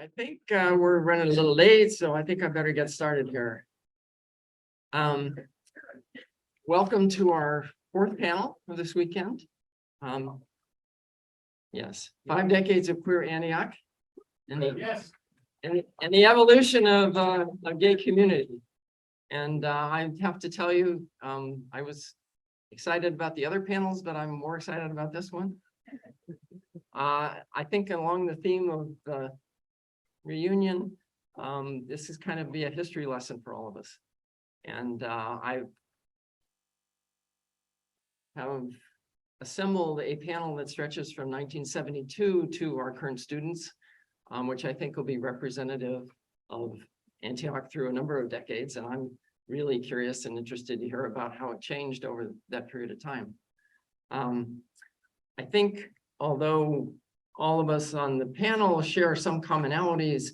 I think we're running a little late, so I think I better get started here. Welcome to our fourth panel for this weekend. Yes, 5 decades of queer Antioch and the evolution of a gay community. And I have to tell you, I was excited about the other panels, but I'm more excited about this one. I think along the theme of the reunion, this is kind of be a history lesson for all of us. And I have assembled a panel that stretches from 1972 to our current students, which I think will be representative of Antioch through a number of decades. And I'm really curious and interested to hear about how it changed over that period of time. I think although all of us on the panel share some commonalities,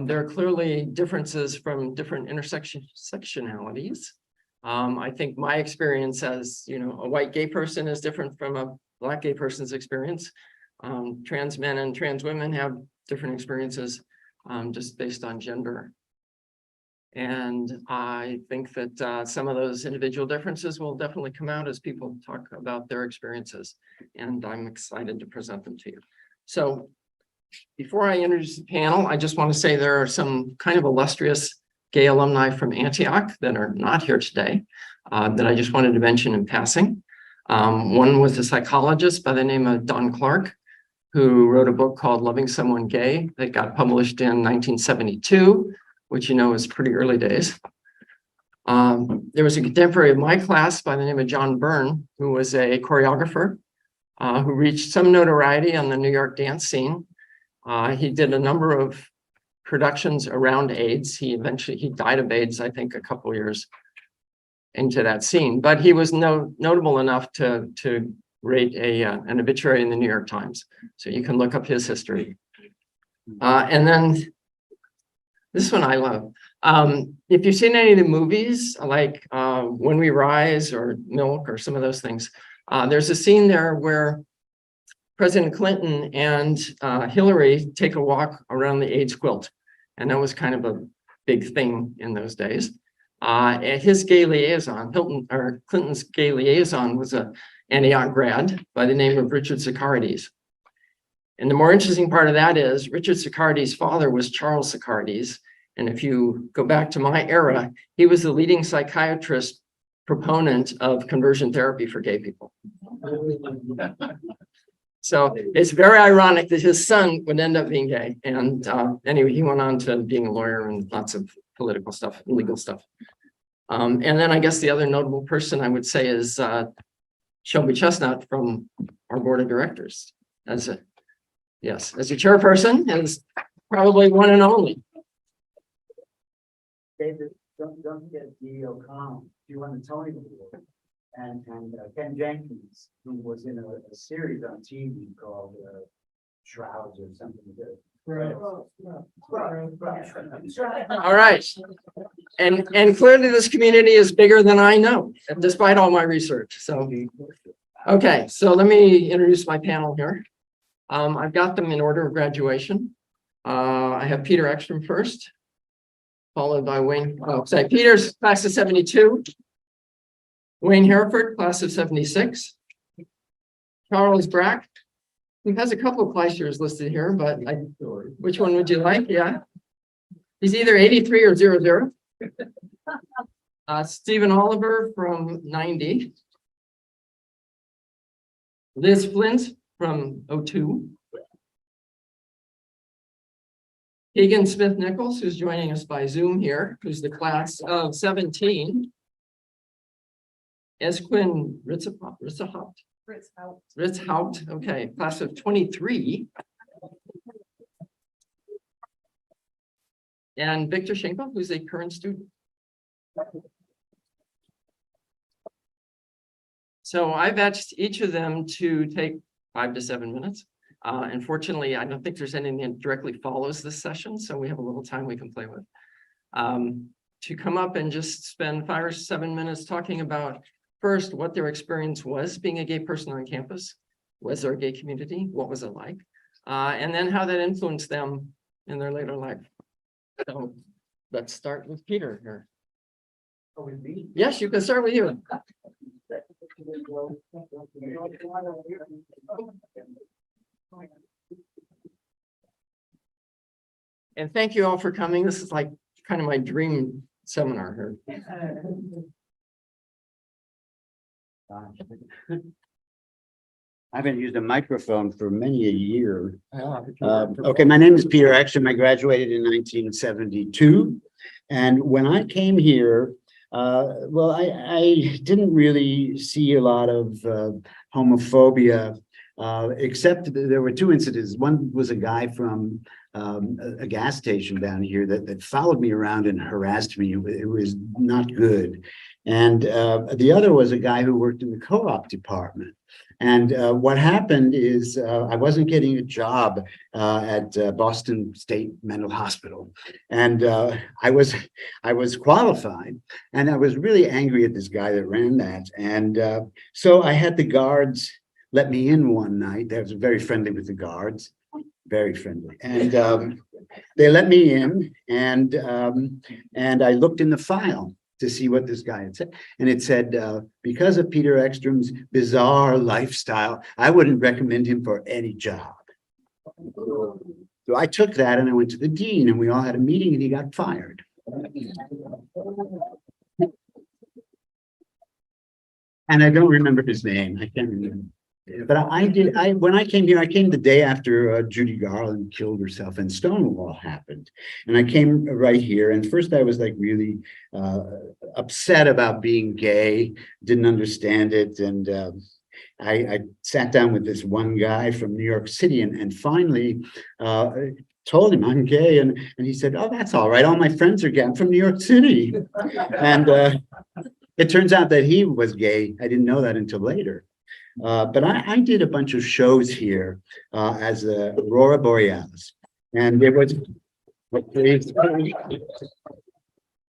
there are clearly differences from different intersectionalities. I think my experience as, a white gay person is different from a Black gay person's experience. Trans men and trans women have different experiences just based on gender. And I think that some of those individual differences will definitely come out as people talk about their experiences. And I'm excited to present them to you. So before I introduce the panel, I just want to say there are some kind of illustrious gay alumni from Antioch that are not here today that I just wanted to mention in passing. One was a psychologist by the name of Don Clark, who wrote a book called Loving Someone Gay that got published in 1972, which is pretty early days. There was a contemporary of my class by the name of John Byrne, who was a choreographer who reached some notoriety on the New York dance scene. He did a number of productions around AIDS. He died of AIDS, I think, a couple of years into that scene, but he was notable enough to rate an obituary in the New York Times. So you can look up his history. And then this one I love. If you've seen any of the movies like When We Rise or Milk or some of those things, there's a scene there where President Clinton and Hillary take a walk around the AIDS quilt. And that was kind of a big thing in those days. And his gay liaison, Clinton's gay liaison was an Antioch grad by the name of Richard Socarides. And the more interesting part of that is Richard Socarides' father was Charles Socarides. And if you go back to my era, he was the leading psychiatrist proponent of conversion therapy for gay people. So it's very ironic that his son would end up being gay. And anyway, he went on to being a lawyer and lots of political stuff, legal stuff. And then I guess the other notable person I would say is Shelby Chestnut from our board of directors. As a chairperson, is probably one and only. David, don't forget Dee O'Connell. She won the Tony Award. And Ken Jenkins, who was in a series on TV called Shrouds or something. Right. All right. And clearly this community is bigger than I know, despite all my research. So, okay, so let me introduce my panel here. I've got them in order of graduation. I have Peter Ekstrom first, followed by Whayne. Peter's class of 72. Whayne Herriford, class of 76. Charles Brack, who has a couple of class years listed here, but which one would you like? Yeah. He's either 83 or 00. Stephen Oliver from 90. Liz Flyntz from 02. Keegan Smith-Nichols, who's joining us by Zoom here, who's the class of 17. As Quinn Ritzhaupt, okay, class of 23. And Viktor Shinkle, who's a current student. So I've asked each of them to take 5 to 7 minutes. Unfortunately, I don't think there's anything that directly follows this session, so we have a little time we can play with. To come up and just spend 5 or 7 minutes talking about first, what their experience was being a gay person on campus. Was there a gay community? What was it like? And then how that influenced them in their later life. So let's start with Peter here. Oh, with me? Yes, you can start with you. And thank you all for coming. This is like kind of my dream seminar here. I haven't used a microphone for many a year. Yeah. Okay, my name is Peter Ekstrom. I graduated in 1972. And when I came here, well, I didn't really see a lot of homophobia, except that there were two incidents. One was a guy from a gas station down here that followed me around and harassed me. It was not good. And the other was a guy who worked in the co-op department. And what happened is I wasn't getting a job at Boston State Mental Hospital. And I was qualified, and I was really angry at this guy that ran that. And so I had the guards let me in one night. They was very friendly with the guards, very friendly. And they let me in, and I looked in the file to see what this guy had said. And it said, because of Peter Ekstrom's bizarre lifestyle, I wouldn't recommend him for any job. So I took that and I went to the dean, and we all had a meeting, and he got fired. And I don't remember his name. I can't remember. But when I came here, I came the day after Judy Garland killed herself and Stonewall happened. And I came right here. And first I was like really upset about being gay, didn't understand it. And I sat down with this one guy from New York City and finally told him I'm gay. And he said, oh, that's all right. All my friends are gay. I'm from New York City. And it turns out that he was gay. I didn't know that until later. But I did a bunch of shows here as Aurora Borealis, and it was.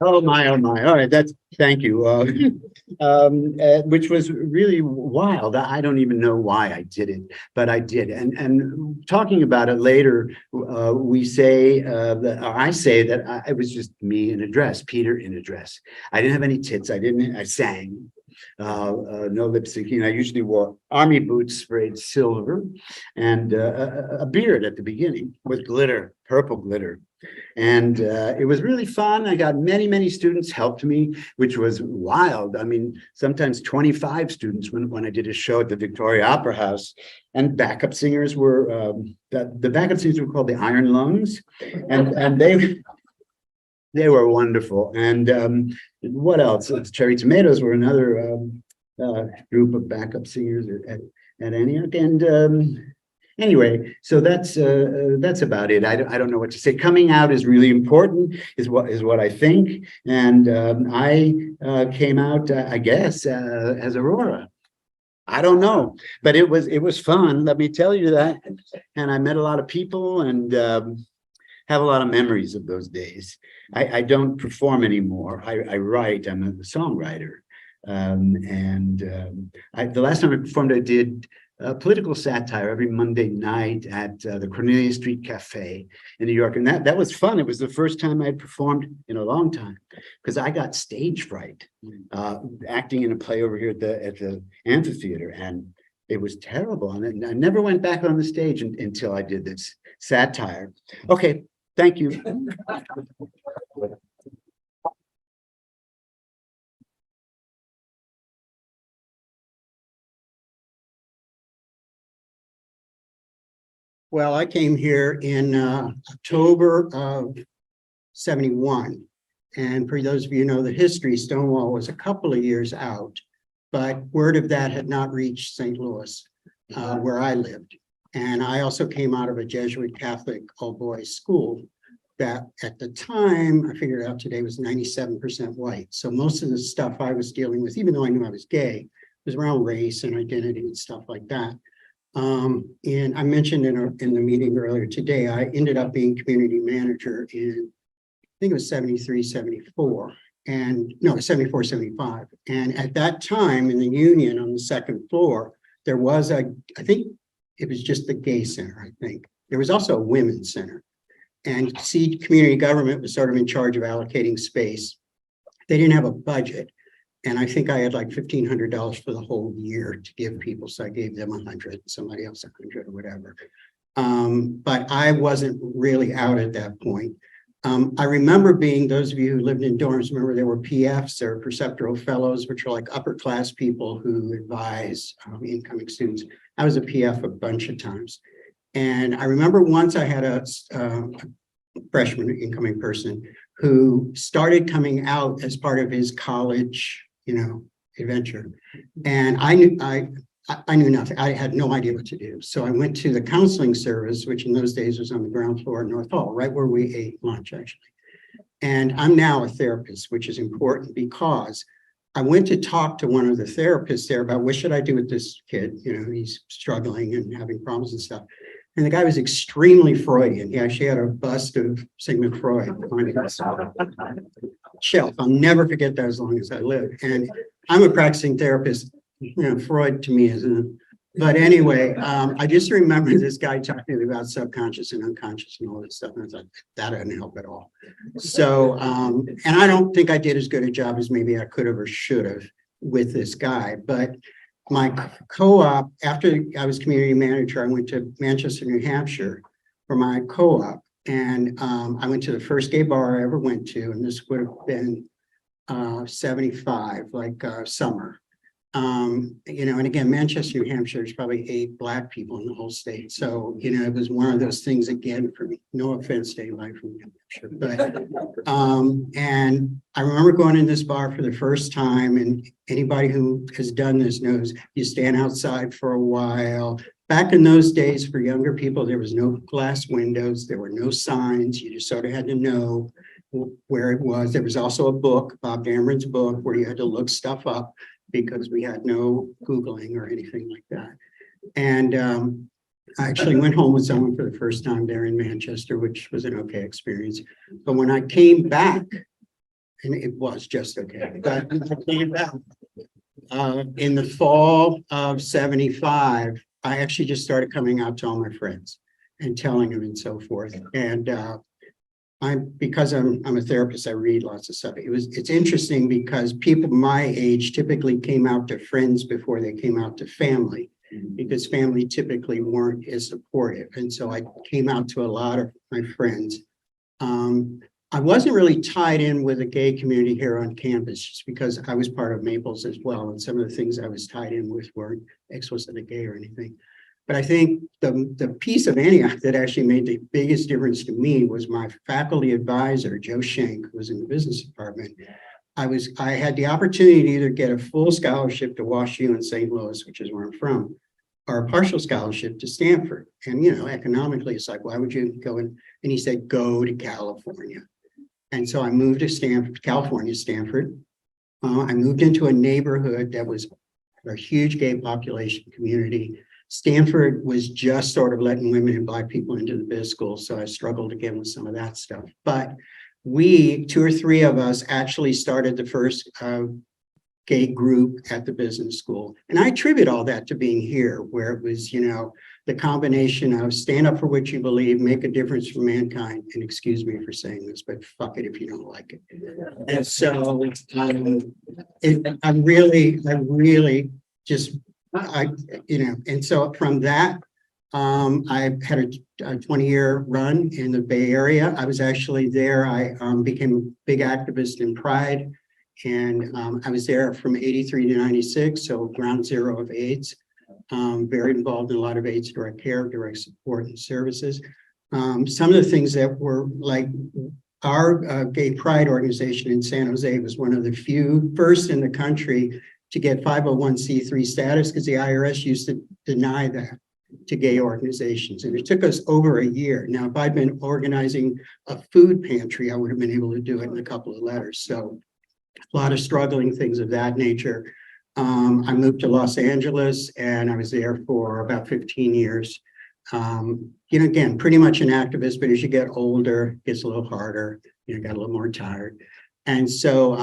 Oh my! All right, thank you. Which was really wild. I don't even know why I did it, but I did. And talking about it later, we say I say that it was just me in a dress, Peter in a dress. I didn't have any tits. I sang. No lip syncing. I usually wore army boots sprayed silver and a beard at the beginning with glitter, purple glitter. And it was really fun. I got many students helped me, which was wild. I mean, sometimes 25 students when I did a show at the Victoria Opera House, and backup singers were, the backup singers were called the Iron Lungs, and they were wonderful. And what else? Cherry Tomatoes were another group of backup singers at Antioch. And anyway, so that's about it. I don't know what to say. Coming out is really important, is what I think. And I came out, I guess, as Aurora. I don't know, but it was fun. Let me tell you that. And I met a lot of people and have a lot of memories of those days. I don't perform anymore. I write. I'm a songwriter. The last time I performed, I did political satire every Monday night at the Cornelia Street Cafe in New York. And that was fun. It was the first time I had performed in a long time because I got stage fright acting in a play over here at the amphitheater. And it was terrible. And I never went back on the stage until I did this satire. Okay, thank you. Well, I came here in October of 71. And for those of you who know the history, Stonewall was a couple of years out, but word of that had not reached St. Louis, where I lived. And I also came out of a Jesuit Catholic all-boys school that at the time, I figured out today, was 97% white. So most of the stuff I was dealing with, even though I knew I was gay, was around race and identity and stuff like that. And I mentioned in the meeting earlier today, I ended up being community manager in, I think it was 73, 74, and no, 74, 75. And at that time in the union on the second floor, there was I think it was just the gay center, I think. There was also a women's center. and community government was sort of in charge of allocating space. They didn't have a budget. And I think I had like $1,500 for the whole year to give people. So I gave them 100, somebody else 100 or whatever. But I wasn't really out at that point. I remember being, those of you who lived in dorms, remember there were PFs or preceptoral fellows, which are like upper class people who advise incoming students. I was a PF a bunch of times. And I remember once I had a freshman incoming person who started coming out as part of his college, adventure. And I knew nothing. I had no idea what to do. So I went to the counseling service, which in those days was on the ground floor at North Hall, right where we ate lunch, actually. And I'm now a therapist, which is important because I went to talk to one of the therapists there about what should I do with this kid? He's struggling and having problems and stuff. And the guy was extremely Freudian. He actually had a bust of Sigmund Freud on his shelf. I'll never forget that as long as I live. And I'm a practicing therapist. Freud to me isn't. But anyway, I just remember this guy talking to me about subconscious and unconscious and all this stuff. And I was like, that didn't help at all. So, and I don't think I did as good a job as maybe I could have or should have with this guy. But my co-op, after I was community manager, I went to Manchester, New Hampshire for my co-op. And I went to the first gay bar I ever went to. And this would have been 75, like summer. And again, Manchester, New Hampshire, there's probably 8 Black people in the whole state. So, it was one of those things again for me. No offense to anybody from New Hampshire, but, and I remember going in this bar for the first time, and anybody who has done this knows you stand outside for a while. Back in those days for younger people, there was no glass windows, there were no signs. You just sort of had to know where it was. There was also a book, Bob Dameron's book, where you had to look stuff up, because we had no Googling or anything like that. And I actually went home with someone for the first time there in Manchester, which was an okay experience. But when I came back, and it was just okay, but I came back in the fall of 75, I actually just started coming out to all my friends and telling them and so forth. And because I'm a therapist, I read lots of stuff. It's interesting because people my age typically came out to friends before they came out to family, because family typically weren't as supportive. And so I came out to a lot of my friends. I wasn't really tied in with a gay community here on campus, just because I was part of Maples as well. And some of the things I was tied in with weren't explicitly gay or anything. But I think the piece of Antioch that actually made the biggest difference to me was my faculty advisor, Joe Schenk, who was in the business department. I had the opportunity to either get a full scholarship to WashU in St. Louis, which is where I'm from, or a partial scholarship to Stanford. And, economically, it's like, why would you go in? And he said, go to California. And so I moved to Stanford, California, Stanford. I moved into a neighborhood that was a huge gay population community. Stanford was just sort of letting women and Black people into the biz school. So I struggled again with some of that stuff. But we, 2 or 3 of us, actually started the first gay group at the business school. And I attribute all that to being here, where it was, the combination of stand up for what you believe, make a difference for mankind. And excuse me for saying this, but fuck it if you don't like it. And so I really just, and so from that, I had a 20-year run in the Bay Area. I was actually there. I became a big activist in Pride, and I was there from 83 to 96, so ground zero of AIDS. Very involved in a lot of AIDS direct care, direct support and services. Some of the things that were like our Gay Pride organization in San Jose was one of the first in the country to get 501c3 status, because the IRS used to deny that to gay organizations. And it took us over a year. Now, if I'd been organizing a food pantry, I would have been able to do it in a couple of letters. So a lot of struggling things of that nature. I moved to Los Angeles, and I was there for about 15 years. Again, pretty much an activist, but as you get older, it gets a little harder, got a little more tired. And so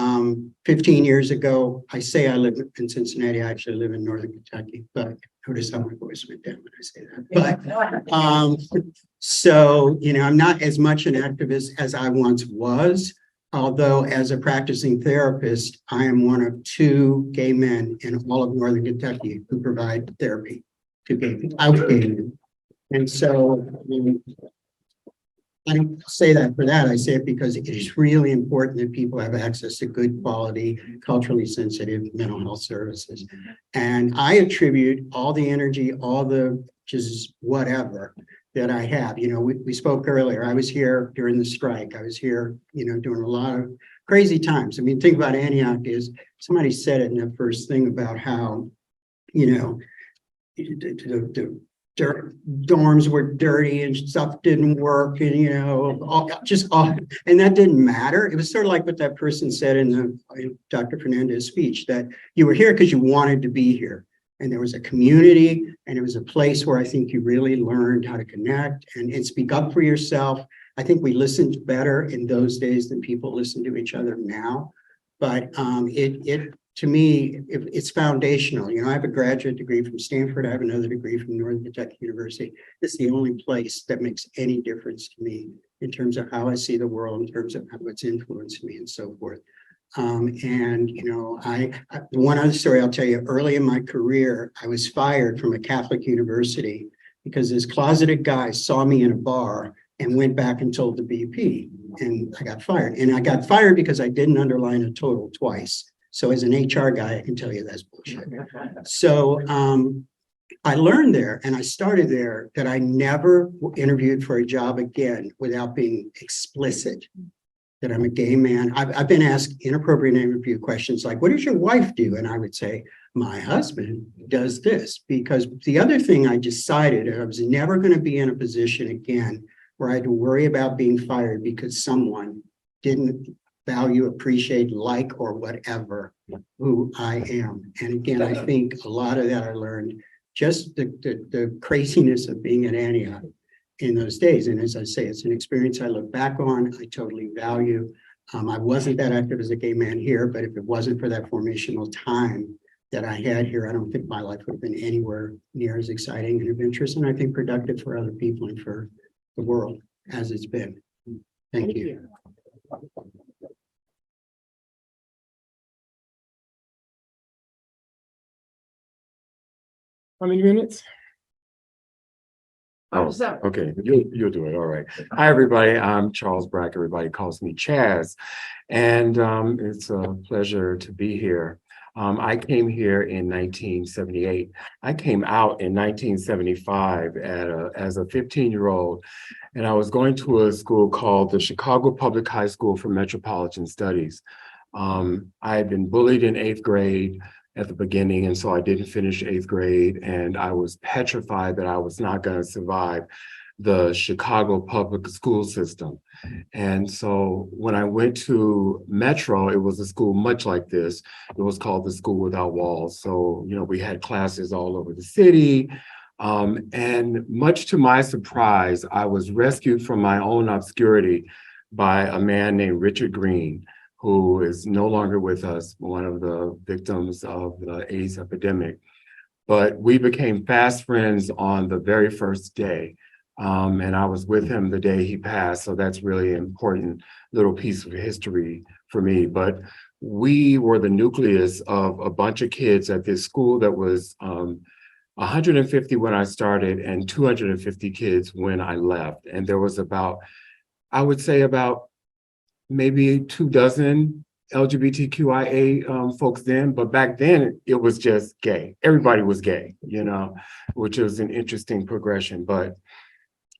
15 years ago, I say I live in Cincinnati. I actually live in Northern Kentucky, but notice how my voice went down when I say that. But so, you know, I'm not as much an activist as I once was, although as a practicing therapist, I am one of 2 gay men in all of Northern Kentucky who provide therapy to gay people, out gay men. And so I don't say that for that. I say it because it is really important that people have access to good quality, culturally sensitive mental health services. And I attribute all the energy, all the just whatever that I have. You know, we spoke earlier. I was here during the strike. I was here, you know, during a lot of crazy times. I mean, think about Antioch is, somebody said it in that first thing about how, you know, the dorms were dirty and stuff didn't work, and you know, and that didn't matter. It was sort of like what that person said in Dr. Fernandez's speech, that you were here because you wanted to be here, and there was a community, and it was a place where I think you really learned how to connect and speak up for yourself. I think we listened better in those days than people listen to each other now, but to me, it's foundational. You know, I have a graduate degree from Stanford. I have another degree from Northern Kentucky University. It's the only place that makes any difference to me in terms of how I see the world, in terms of how it's influenced me and so forth. And, you know, one other story I'll tell you, early in my career, I was fired from a Catholic university because this closeted guy saw me in a bar and went back and told the BP, and I got fired. And I got fired because I didn't underline a total twice. So as an HR guy, I can tell you that's bullshit. So I learned there, and I started there, that I never interviewed for a job again without being explicit that I'm a gay man. I've been asked inappropriate interview questions like, what does your wife do? And I would say, my husband does this. Because the other thing I decided, I was never going to be in a position again where I had to worry about being fired because someone didn't value, appreciate, like, or whatever who I am. And again, I think a lot of that I learned just the craziness of being at Antioch in those days. And as I say, it's an experience I look back on, I totally value. I wasn't that active as a gay man here, but if it wasn't for that formational time that I had here, I don't think my life would have been anywhere near as exciting and of interest, and I think productive for other people and for the world as it's been. Thank you. How many minutes? Oh, Okay, you'll do it. All right. Hi, everybody. I'm Charles Brack. Everybody calls me Chaz. And it's a pleasure to be here. I came here in 1978. I came out in 1975 as a 15-year-old, and I was going to a school called the Chicago Public High School for Metropolitan Studies. I had been bullied in 8th grade at the beginning, and so I didn't finish 8th grade, and I was petrified that I was not going to survive the Chicago public school system. And so when I went to Metro, it was a school much like this. It was called the School Without Walls. So, you know, we had classes all over the city. And much to my surprise, I was rescued from my own obscurity by a man named Richard Green, who is no longer with us, one of the victims of the AIDS epidemic. But we became fast friends on the very first day. And I was with him the day he passed. So that's really an important little piece of history for me. But we were the nucleus of a bunch of kids at this school that was 150 when I started and 250 kids when I left. And there was about, I would say about maybe 24 LGBTQIA folks then, but back then it was just gay. Everybody was gay, you know, which was an interesting progression. But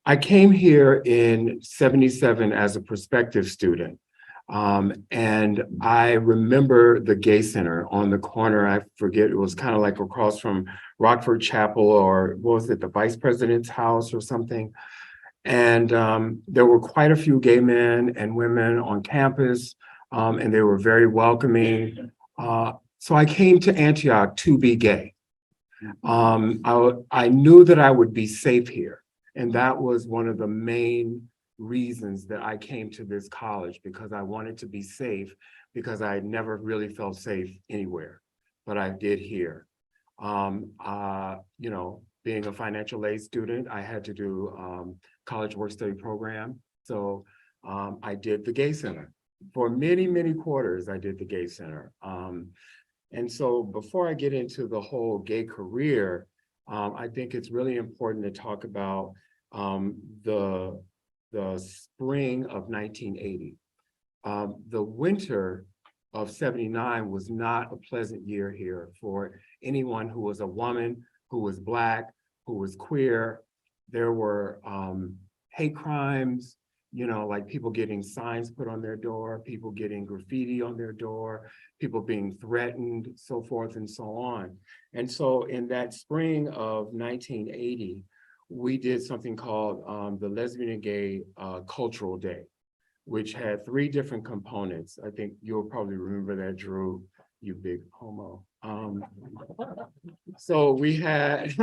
I came here in '77 as a prospective student. And I remember the Gay Center on the corner. I forget, it was kind of like across from Rockford Chapel, or what was it, the Vice President's house or something. And there were quite a few gay men and women on campus, and they were very welcoming. So I came to Antioch to be gay. I knew that I would be safe here. And that was one of the main reasons that I came to this college, because I wanted to be safe, because I never really felt safe anywhere, but I did here. You know, being a financial aid student, I had to do college work study program. So I did the Gay Center. For many, many quarters, I did the Gay Center. And so before I get into the whole gay career, I think it's really important to talk about the spring of 1980. The winter of 79 was not a pleasant year here for anyone who was a woman, who was Black, who was queer. There were hate crimes, you know, like people getting signs put on their door, people getting graffiti on their door, people being threatened, so forth and so on. And so in that spring of 1980, we did something called the Lesbian and Gay Cultural Day, which had 3 different components. I think you'll probably remember that, Drew, you big homo. So we had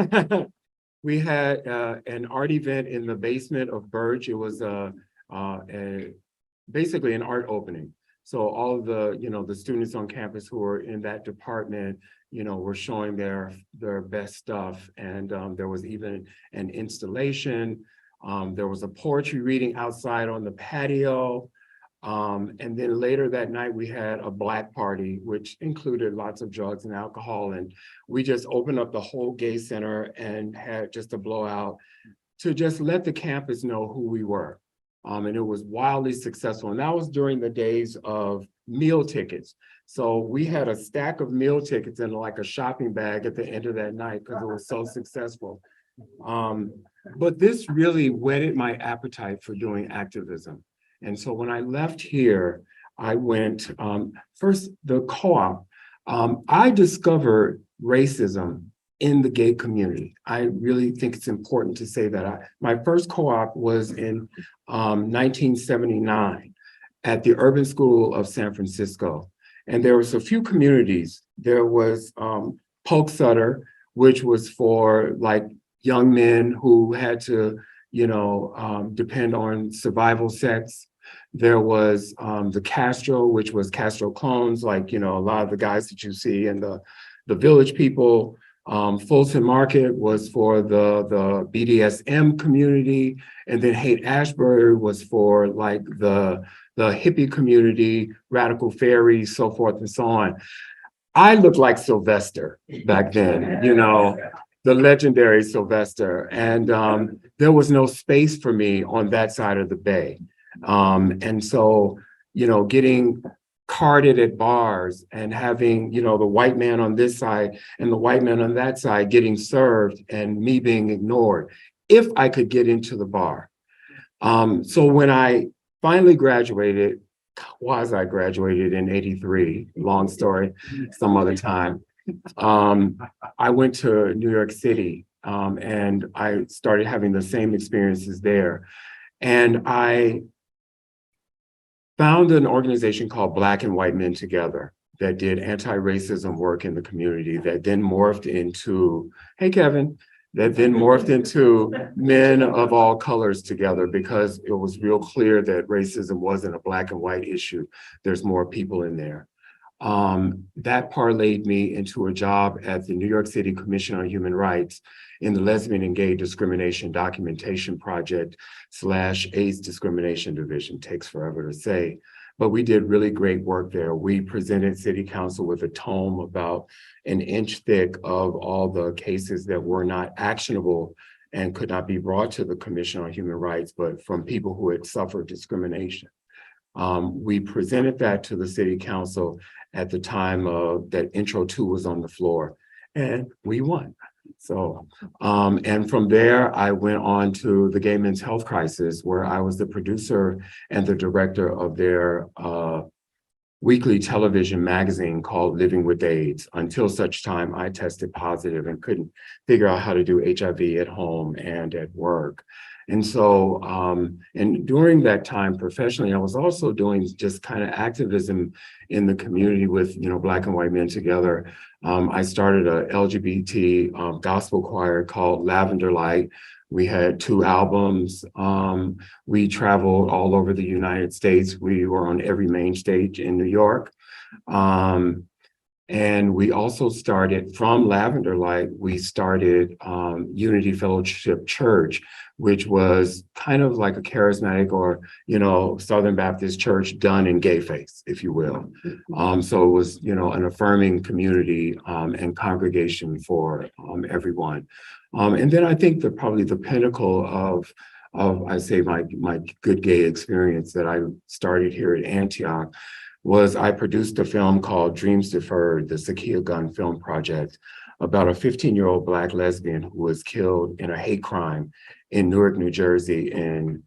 we had an art event in the basement of Birch. It was basically an art opening. So all of the, you know, the students on campus who were in that department, you know, were showing their best stuff. And there was even an installation. There was a poetry reading outside on the patio. And then later that night, we had a Black party, which included lots of drugs and alcohol. And we just opened up the whole Gay Center and had just a blowout to just let the campus know who we were. And it was wildly successful. And that was during the days of meal tickets. So we had a stack of meal tickets in like a shopping bag at the end of that night because it was so successful. But this really whetted my appetite for doing activism. And so when I left here, I went, first, the co-op. I discovered racism in the gay community. I really think it's important to say that. My first co-op was in 1979 at the Urban School of San Francisco. And there was a few communities. There was Polk Sutter, which was for like young men who had to, you know, depend on survival sex. There was the Castro, which was Castro clones, like, you know, a lot of the guys that you see in the Village People. Fulton Market was for the BDSM community, and then Haight-Ashbury was for like the hippie community, Radical Fairy, so forth and so on. I looked like Sylvester back then, you know, the legendary Sylvester, and there was no space for me on that side of the bay. And so, you know, getting carded at bars and having, you know, the white man on this side and the white man on that side getting served and me being ignored if I could get into the bar. So when I finally graduated, quasi-graduated in '83, long story, some other time, I went to New York City and I started having the same experiences there. And I found an organization called Black and White Men Together that did anti-racism work in the community that then morphed into, hey, Kevin, that then morphed into men of all colors together because it was real clear that racism wasn't a Black and white issue. There's more people in there. That parlayed me into a job at the New York City Commission on Human Rights in the Lesbian and Gay Discrimination Documentation Project / AIDS Discrimination Division. Takes forever to say, but we did really great work there. We presented City Council with a tome about an inch thick of all the cases that were not actionable and could not be brought to the Commission on Human Rights, but from people who had suffered discrimination. We presented that to the City Council at the time that Intro 2 was on the floor, and we won. So, and from there, I went on to the Gay Men's Health Crisis, where I was the producer and the director of their weekly television magazine called Living with AIDS, until such time I tested positive and couldn't figure out how to do HIV at home and at work. And so, and during that time professionally, I was also doing just kind of activism in the community with, you know, Black and White Men Together. I started a LGBT gospel choir called Lavender Light, We had 2 albums. We traveled all over the United States. We were on every main stage in New York. And we also started from Lavender Light, we started Unity Fellowship Church, which was kind of like a charismatic or, Southern Baptist church done in gay face, if you will. So it was, an affirming community and congregation for everyone. And then I think probably the pinnacle of I say my good gay experience that I started here at Antioch was I produced a film called Dreams Deferred, the Sakia Gun Film Project, about a 15-year-old Black lesbian who was killed in a hate crime in Newark, New Jersey in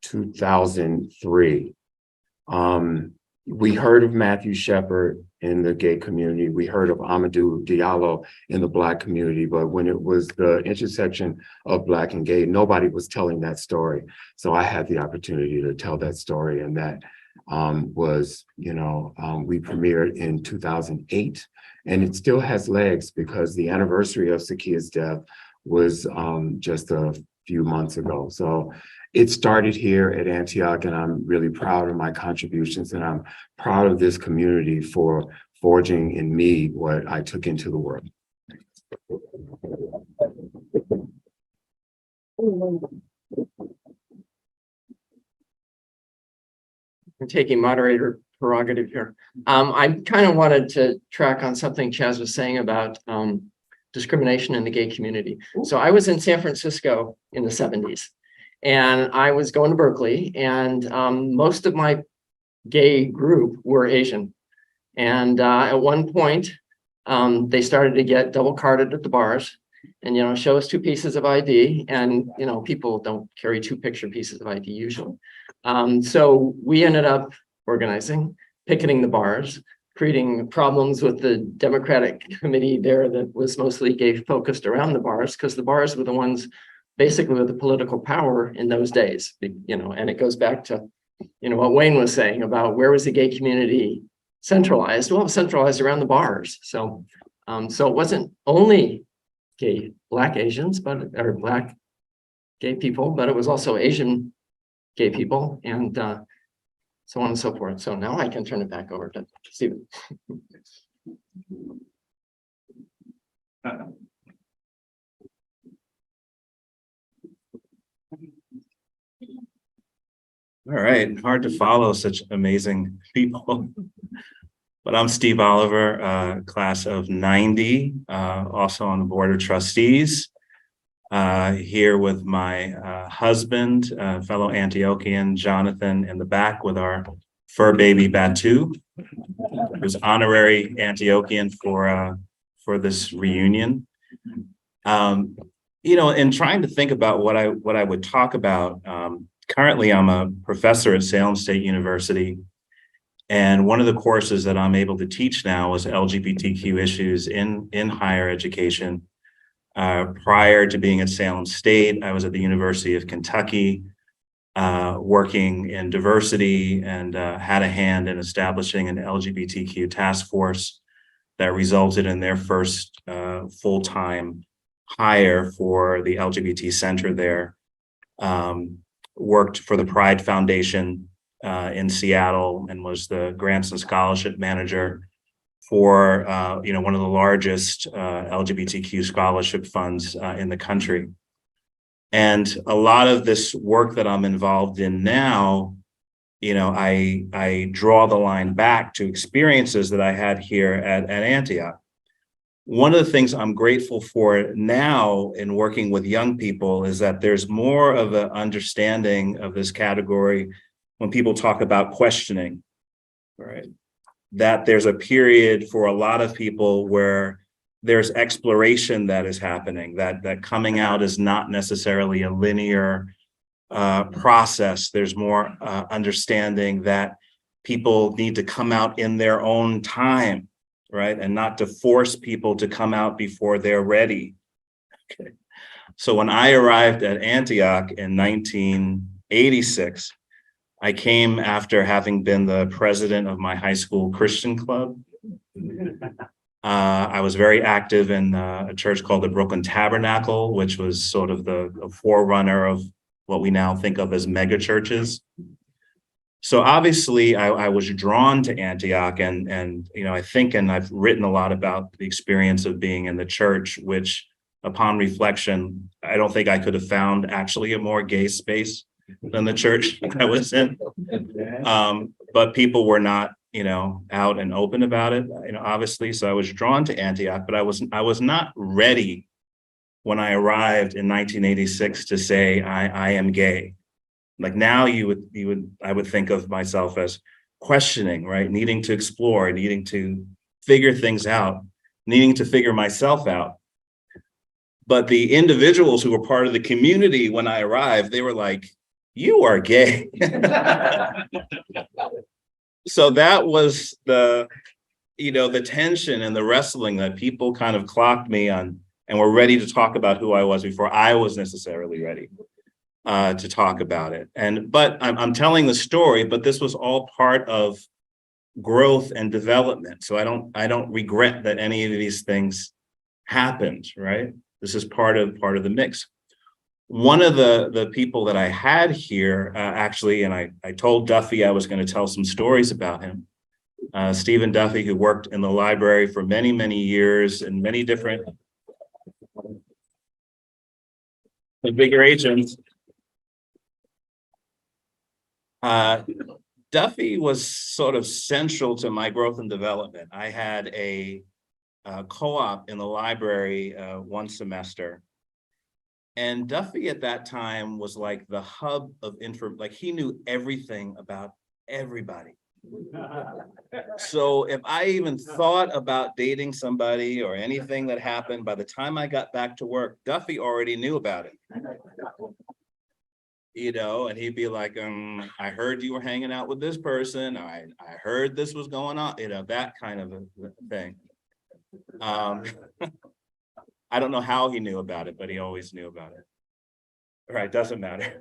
2003. We heard of Matthew Shepard in the gay community. We heard of Amadou Diallo in the Black community, but when it was the intersection of Black and gay, nobody was telling that story. So I had the opportunity to tell that story, and that was, we premiered in 2008, and it still has legs because the anniversary of Sakia's death was just a few months ago. So it started here at Antioch, and I'm really proud of my contributions, and I'm proud of this community for forging in me what I took into the world. I'm taking moderator prerogative here. I kind of wanted to track on something Chaz was saying about discrimination in the gay community. So I was in San Francisco in the 70s. And I was going to Berkeley, and most of my gay group were Asian. And at one point, they started to get double carded at the bars and, show us 2 pieces of ID. And, people don't carry 2 picture pieces of ID usually. So we ended up organizing, picketing the bars, creating problems with the Democratic committee there that was mostly gay focused around the bars, because the bars were the ones basically with the political power in those days, and it goes back to, what Wayne was saying about where was the gay community centralized? Well, it was centralized around the bars. So, so it wasn't only Black Asians, or Black gay people, but it was also Asian gay people, and so on and so forth. So now I can turn it back over to Stephen. All right, hard to follow such amazing people. But I'm Steve Oliver, class of 90, also on the board of trustees. Here with my husband, fellow Antiochian, Jonathan, in the back with our fur baby Batu, who's honorary Antiochian for this reunion. In trying to think about what I would talk about, currently, I'm a professor at Salem State University, and one of the courses that I'm able to teach now is LGBTQ issues in higher education. Prior to being at Salem State, I was at the University of Kentucky, working in diversity, and had a hand in establishing an LGBTQ task force that resulted in their first full-time hire for the LGBT center there. Worked for the Pride Foundation in Seattle, and was the grants and scholarship manager for one of the largest LGBTQ scholarship funds in the country. And a lot of this work that I'm involved in now, I draw the line back to experiences that I had here at Antioch. One of the things I'm grateful for now in working with young people is that there's more of an understanding of this category when people talk about questioning, right? That there's a period for a lot of people where there's exploration that is happening, that coming out is not necessarily a linear process. There's more understanding that people need to come out in their own time, right? And not to force people to come out before they're ready. Okay. So when I arrived at Antioch in 1986, I came after having been the president of my high school Christian club. I was very active in a church called the Brooklyn Tabernacle, which was sort of the forerunner of what we now think of as mega churches. So obviously I was drawn to Antioch and, you know, I think, and I've written a lot about the experience of being in the church, which upon reflection, I don't think I could have found actually a more gay space than the church I was in. But people were not, you know, out and open about it, you know, obviously. So I was drawn to Antioch, but I was not ready when I arrived in 1986 to say I am gay. Like now I would think of myself as questioning, right? Needing to explore, needing to figure things out, needing to figure myself out. But the individuals who were part of the community when I arrived, they were like, you are gay. So that was the, you know, the tension and the wrestling that people kind of clocked me on and were ready to talk about who I was before I was necessarily ready to talk about it. But I'm telling the story, but this was all part of growth and development. So I don't regret that any of these things happened, right? This is part of the mix. One of the people that I had here, actually, and I told Duffy I was going to tell some stories about him. Stephen Duffy, who worked in the library for many, many years in many different configurations. Duffy was sort of central to my growth and development. I had a co-op in the library one semester. And Duffy at that time was like the hub of info, like he knew everything about everybody. So if I even thought about dating somebody or anything that happened, by the time I got back to work, Duffy already knew about it. You know, and he'd be like, I heard you were hanging out with this person. I heard this was going on, you know, that kind of a thing. I don't know how he knew about it, but he always knew about it. All right, doesn't matter.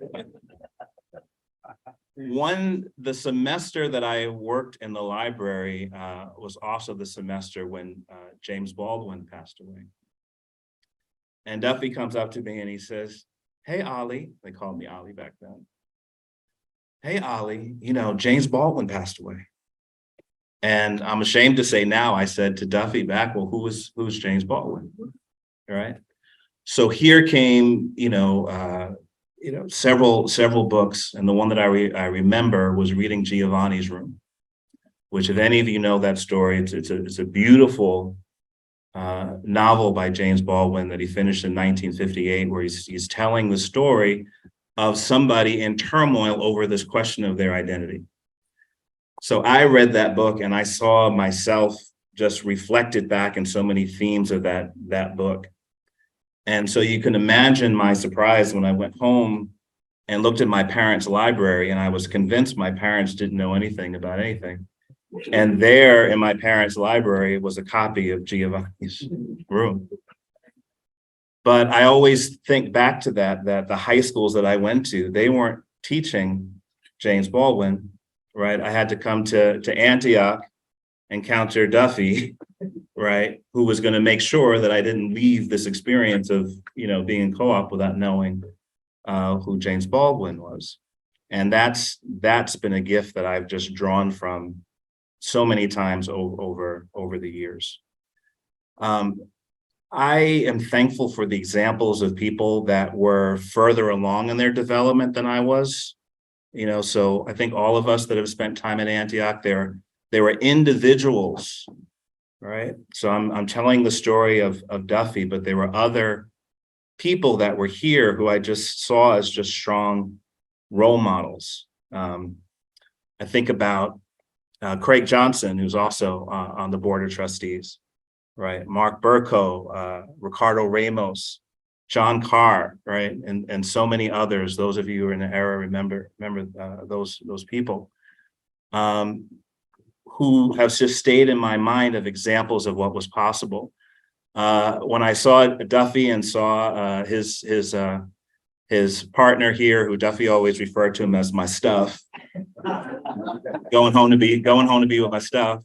The semester that I worked in the library was also the semester when James Baldwin passed away. And Duffy comes up to me and he says, hey, Ollie, they called me Ollie back then. Hey, Ollie, you know, James Baldwin passed away. And I'm ashamed to say now, I said to Duffy back, well, who's James Baldwin? All right. So here came, several books. And the one that I remember was reading Giovanni's Room, which if any of you know that story, it's a beautiful novel by James Baldwin that he finished in 1958, where he's telling the story of somebody in turmoil over this question of their identity. So I read that book and I saw myself just reflected back in so many themes of that book. And so you can imagine my surprise when I went home and looked at my parents' library, and I was convinced my parents didn't know anything about anything. And there in my parents' library was a copy of Giovanni's Room. But I always think back to that the high schools that I went to, they weren't teaching James Baldwin, right? I had to come to Antioch, encounter Duffy, right? Who was going to make sure that I didn't leave this experience of, being in co-op without knowing who James Baldwin was. And that's been a gift that I've just drawn from so many times over the years. I am thankful for the examples of people that were further along in their development than I was. So I think all of us that have spent time at Antioch, there were individuals, right? So I'm telling the story of Duffy, but there were other people that were here who I just saw as just strong role models. I think about Craig Johnson, who's also on the board of trustees, right? Mark Burko, Ricardo Ramos, John Carr, right? And so many others. Those of you who are in the era remember those people who have just stayed in my mind of examples of what was possible. When I saw Duffy and saw his partner here, who Duffy always referred to him as my stuff, going home to be with my stuff.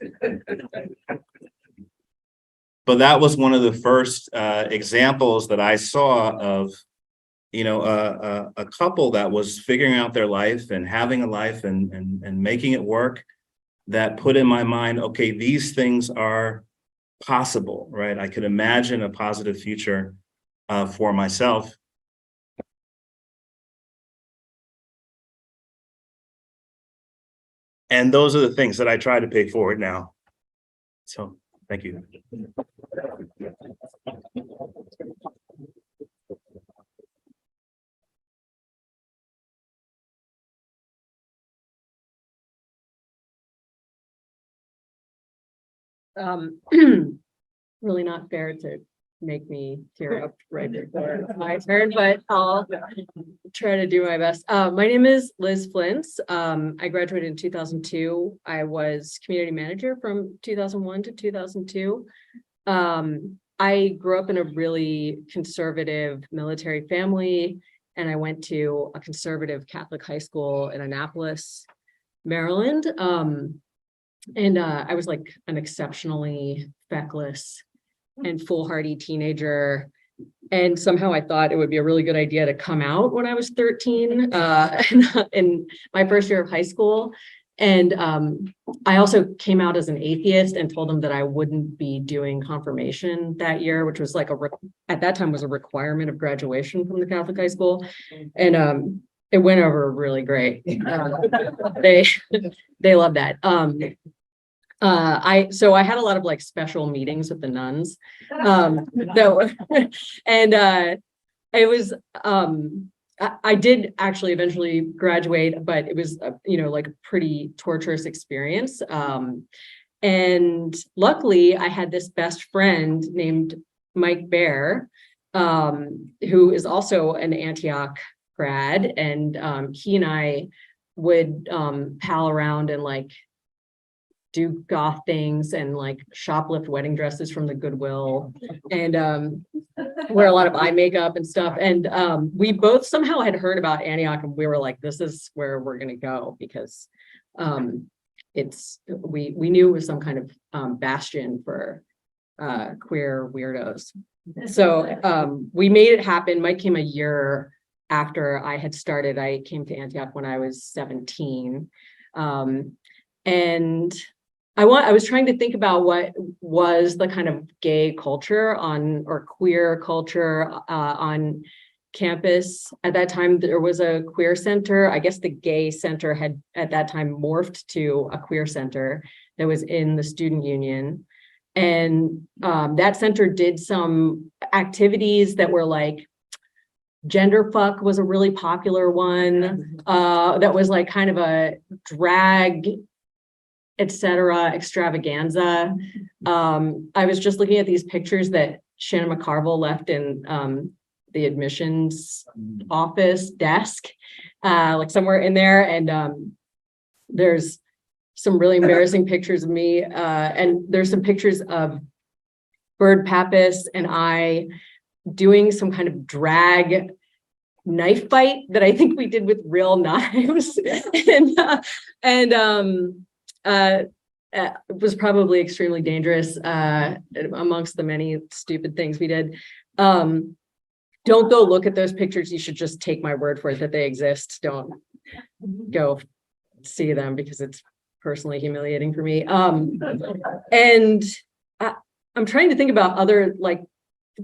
But that was one of the first examples that I saw of, a couple that was figuring out their life and having a life and making it work, that put in my mind, okay, these things are possible, right? I could imagine a positive future for myself. And those are the things that I try to pay forward now. So, thank you. Really not fair to make me tear up right before my turn, but I'll try to do my best. My name is Liz Flyntz. I graduated in 2002. I was community manager from 2001 to 2002. I grew up in a really conservative military family, and I went to a conservative Catholic high school in Annapolis, Maryland. And I was like an exceptionally feckless and foolhardy teenager. And somehow I thought it would be a really good idea to come out when I was 13 in my first year of high school. And I also came out as an atheist and told them that I wouldn't be doing confirmation that year, which was like at that time was a requirement of graduation from the Catholic high school. And it went over really great. They loved that. So I had a lot of like special meetings with the nuns. It was I did actually eventually graduate, but it was like a pretty torturous experience. And luckily I had this best friend named Mike Bear, who is also an Antioch grad, and he and I would pal around and like do goth things and like shoplift wedding dresses from the Goodwill and wear a lot of eye makeup and stuff. And we both somehow had heard about Antioch, and we were like, this is where we're gonna go, because we knew it was some kind of bastion for queer weirdos. So we made it happen. Mike came a year after I had started. I came to Antioch when I was 17. And I was trying to think about what was the kind of gay culture or queer culture on campus. At that time, there was a queer center. I guess the gay center had at that time morphed to a queer center that was in the student union. And that center did some activities that were like, gender fuck was a really popular one. That was like kind of a drag, etc. extravaganza. I was just looking at these pictures that Shannon McCarville left in the admissions office desk, like somewhere in there. And there's some really embarrassing pictures of me. And there's some pictures of Bird Pappas and I doing some kind of drag knife fight that I think we did with real knives. It was probably extremely dangerous amongst the many stupid things we did. Don't go look at those pictures. You should just take my word for it that they exist. Don't go see them, because it's personally humiliating for me. And I'm trying to think about other like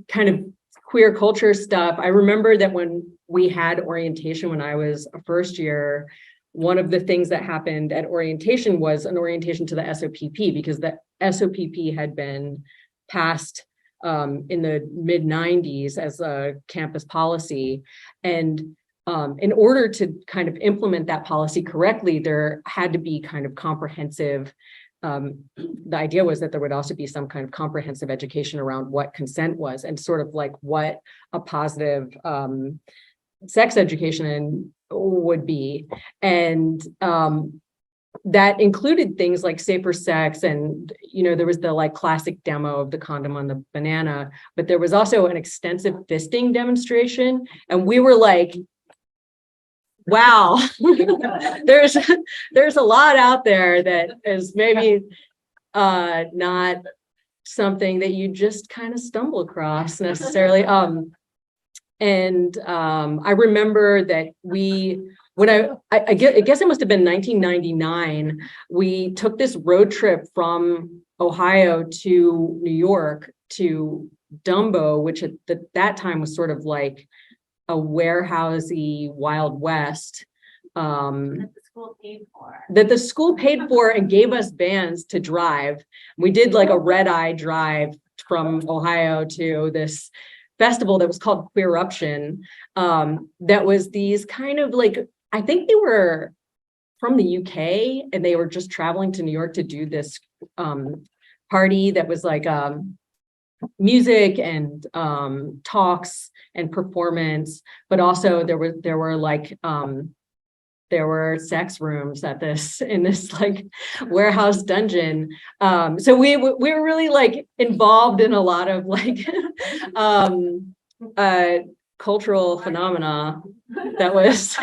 kind of queer culture stuff. I remember that when we had orientation when I was a first year, one of the things that happened at orientation was an orientation to the SOPP, because the SOPP had been passed in the mid-90s as a campus policy. And in order to kind of implement that policy correctly, there had to be kind of comprehensive, the idea was that there would also be some kind of comprehensive education around what consent was and sort of like what a positive sex education would be. And that included things like safer sex, and there was the like classic demo of the condom on the banana, but there was also an extensive fisting demonstration, and we were like, wow, there's a lot out there that is maybe not something that you just kind of stumble across necessarily. I remember that I guess it must have been 1999, we took this road trip from Ohio to New York to Dumbo, which at that time was sort of like a warehousey Wild West. That the school paid for and gave us vans to drive. We did like a red-eye drive from Ohio to this festival that was called Queer Eruption. That was these kind of like, I think they were from the UK and they were just traveling to New York to do this party that was like music and talks and performance, but also there were sex rooms at in this like warehouse dungeon. So we were really like involved in a lot of like cultural phenomena that was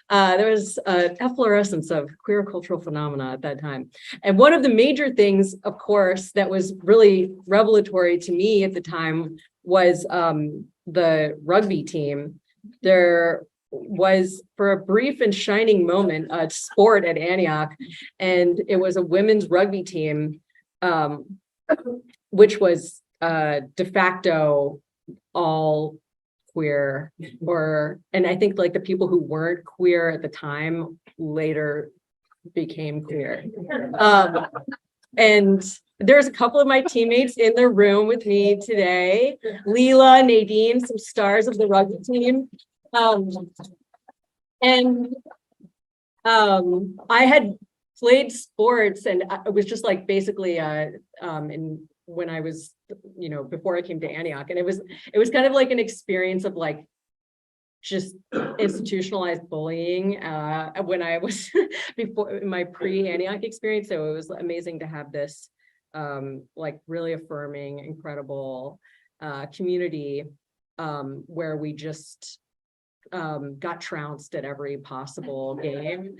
there was a efflorescence of queer cultural phenomena at that time. And one of the major things, of course, that was really revelatory to me at the time was the rugby team. There was, for a brief and shining moment, a sport at Antioch, and it was a women's rugby team, which was de facto all queer, and I think like the people who weren't queer at the time later became queer. And there's a couple of my teammates in the room with me today, Leela, Nadine, some stars of the rugby team. I had played sports, and it was just like basically when I was, before I came to Antioch, and it was kind of like an experience of like just institutionalized bullying when I was before my pre-Antioch experience. So it was amazing to have this like really affirming, incredible community where we just got trounced at every possible game.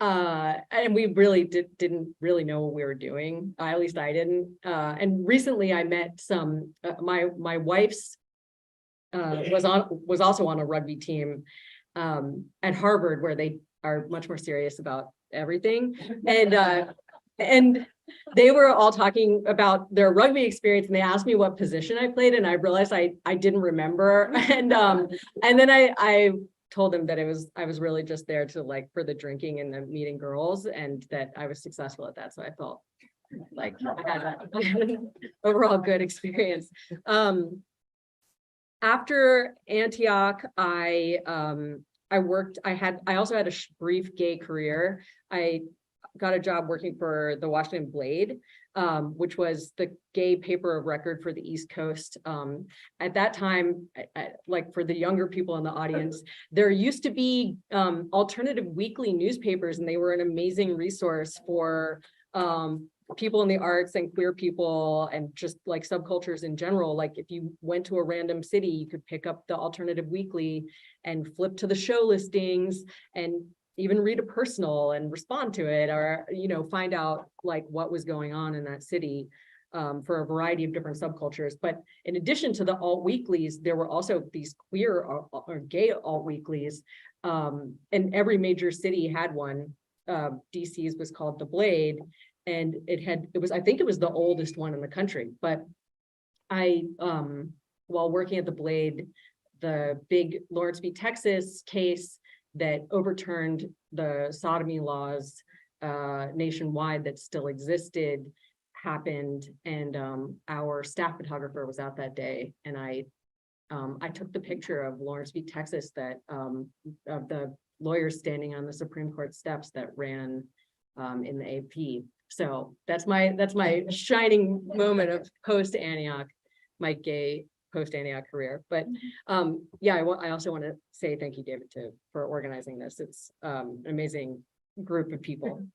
And we really didn't really know what we were doing. At least I didn't. And recently I met some, my wife's was also on a rugby team at Harvard, where they are much more serious about everything. And they were all talking about their rugby experience, and they asked me what position I played, and I realized I didn't remember. And then I told them that I was really just there to like for the drinking and the meeting girls, and that I was successful at that. So I felt like I had an overall good experience. After Antioch, I also had a brief gay career. I got a job working for the Washington Blade, which was the gay paper of record for the East Coast. At that time, like for the younger people in the audience, there used to be alternative weekly newspapers, and they were an amazing resource for people in the arts and queer people and just like subcultures in general. Like if you went to a random city, you could pick up the alternative weekly and flip to the show listings and even read a personal and respond to it, or find out like what was going on in that city for a variety of different subcultures. But in addition to the alt weeklies, there were also these queer or gay alt weeklies, and every major city had one. DC's was called The Blade, and I think it was the oldest one in the country. But while working at The Blade, the big Lawrence v. Texas case that overturned the sodomy laws nationwide that still existed happened, and our staff photographer was out that day, and I took the picture of Lawrence v. Texas that of the lawyers standing on the Supreme Court steps that ran in the AP. So that's my shining moment of post-Antioch, my gay post-Antioch career. But yeah, I also want to say thank you, David, for organizing this. It's an amazing group of people.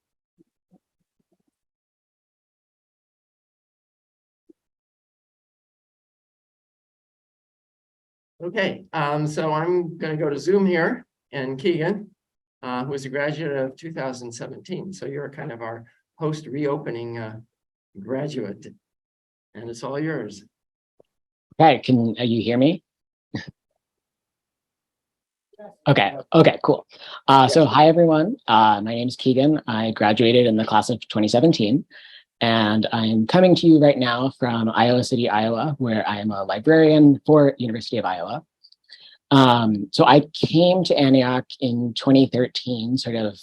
Okay, so I'm going to go to Zoom here, and Keegan, who is a graduate of 2017. So you're kind of our post-reopening graduate. And it's all yours. Okay, can you hear me? Okay, cool. So hi, everyone. My name is Keegan. I graduated in the class of 2017, and I'm coming to you right now from Iowa City, Iowa, where I am a librarian for University of Iowa. So I came to Antioch in 2013, sort of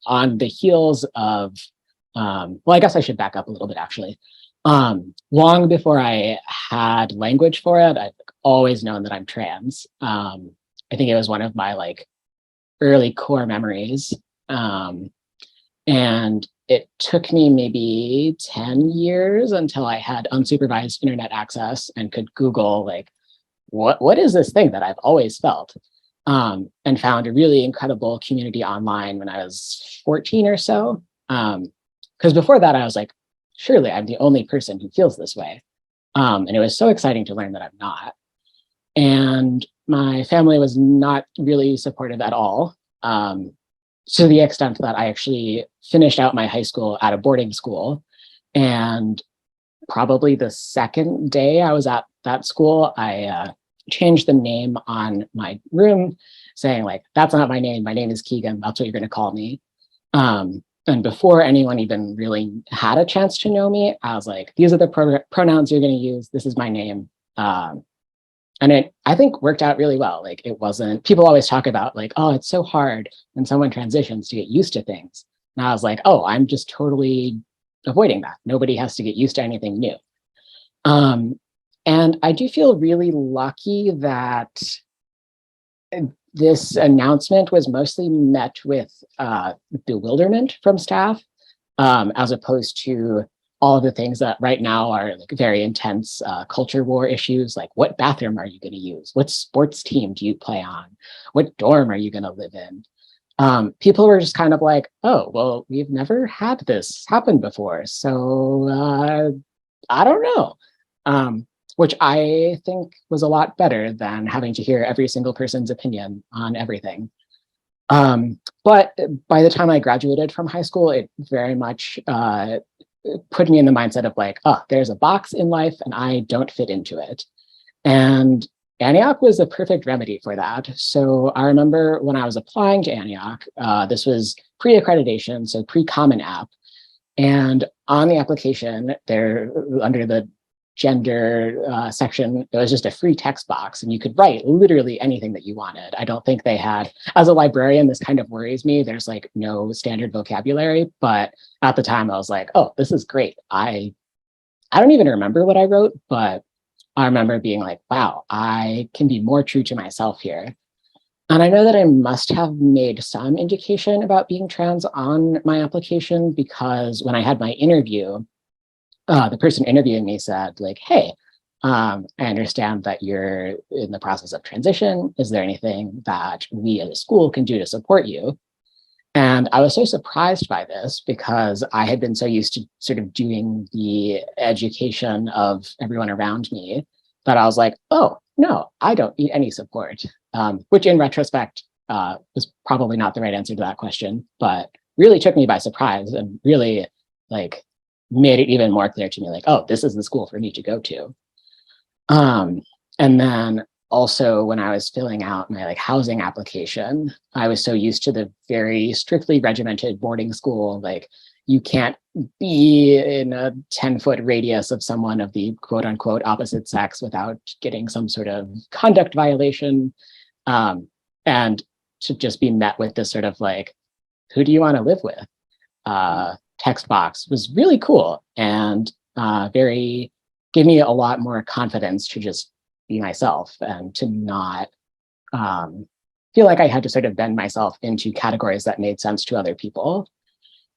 on the heels of, well, I guess I should back up a little bit, actually. Long before I had language for it, I've always known that I'm trans. I think it was one of my like early core memories. And it took me maybe 10 years until I had unsupervised internet access and could Google like, what is this thing that I've always felt? And found a really incredible community online when I was 14 or so. Because before that, I was like, surely I'm the only person who feels this way. And it was so exciting to learn that I'm not. And my family was not really supportive at all, to the extent that I actually finished out my high school at a boarding school. And probably the second day I was at that school, I changed the name on my room, saying like, that's not my name is Keegan, that's what you're going to call me. And before anyone even really had a chance to know me, I was like, these are the pronouns you're going to use, this is my name. And it, I think, worked out really well. Like, it wasn't, people always talk about like, oh, it's so hard when someone transitions to get used to things. And I was like, oh, I'm just totally avoiding that. Nobody has to get used to anything new. And I do feel really lucky that this announcement was mostly met with bewilderment from staff, as opposed to all of the things that right now are like very intense culture war issues, like what bathroom are you going to use? What sports team do you play on? What dorm are you going to live in? People were just kind of like, oh, well, we've never had this happen before, so I don't know. Which I think was a lot better than having to hear every single person's opinion on everything. But by the time I graduated from high school, it very much put me in the mindset of like, oh, there's a box in life and I don't fit into it. And Antioch was a perfect remedy for that. So I remember when I was applying to Antioch, this was pre-accreditation, so pre-Common App. And on the application, there, under the gender section, there was just a free text box and you could write literally anything that you wanted. I don't think they had, as a librarian, this kind of worries me. There's like no standard vocabulary, but at the time I was like, oh, this is great. I don't even remember what I wrote, but I remember being like, wow, I can be more true to myself here. And I know that I must have made some indication about being trans on my application, because when I had my interview, the person interviewing me said like, hey, I understand that you're in the process of transition. Is there anything that we as a school can do to support you? And I was so surprised by this because I had been so used to sort of doing the education of everyone around me that I was like, oh, no, I don't need any support, which in retrospect was probably not the right answer to that question, but really took me by surprise and really like made it even more clear to me, like, oh, this is the school for me to go to. And then also when I was filling out my like housing application, I was so used to the very strictly regimented boarding school, like you can't be in a 10-foot radius of someone of the quote unquote opposite sex without getting some sort of conduct violation. And to just be met with this sort of like, who do you want to live with? Text box was really cool and gave me a lot more confidence to just be myself and to not feel like I had to sort of bend myself into categories that made sense to other people.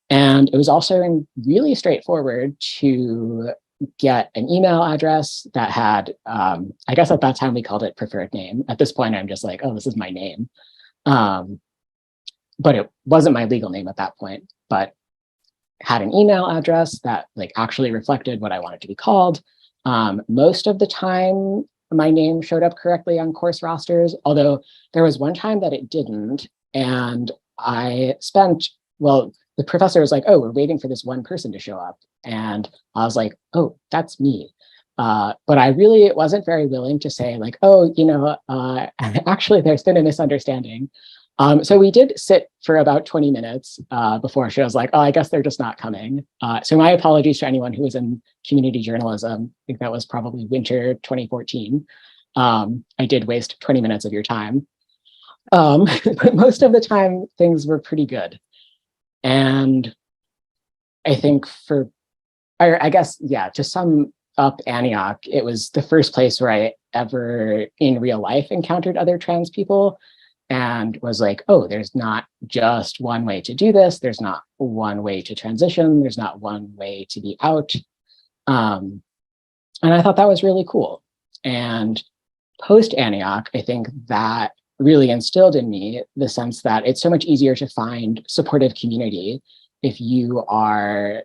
And it was also really straightforward to get an email address that had, I guess at that time we called it preferred name. At this point, I'm just like, oh, this is my name. But it wasn't my legal name at that point, but had an email address that like actually reflected what I wanted to be called. Most of the time, my name showed up correctly on course rosters, although there was one time that it didn't. And I spent, well, the professor was like, oh, we're waiting for this one person to show up. And I was like, oh, that's me. But I really wasn't very willing to say like, oh, actually there's been a misunderstanding. So we did sit for about 20 minutes before she was like, oh, I guess they're just not coming. So my apologies to anyone who was in community journalism. I think that was probably winter 2014. I did waste 20 minutes of your time. But most of the time things were pretty good. And I think I guess, yeah, to sum up Antioch, it was the first place where I ever in real life encountered other trans people and was like, oh, there's not just one way to do this. There's not one way to transition. There's not one way to be out. And I thought that was really cool. And post Antioch, I think that really instilled in me the sense that it's so much easier to find supportive community if you are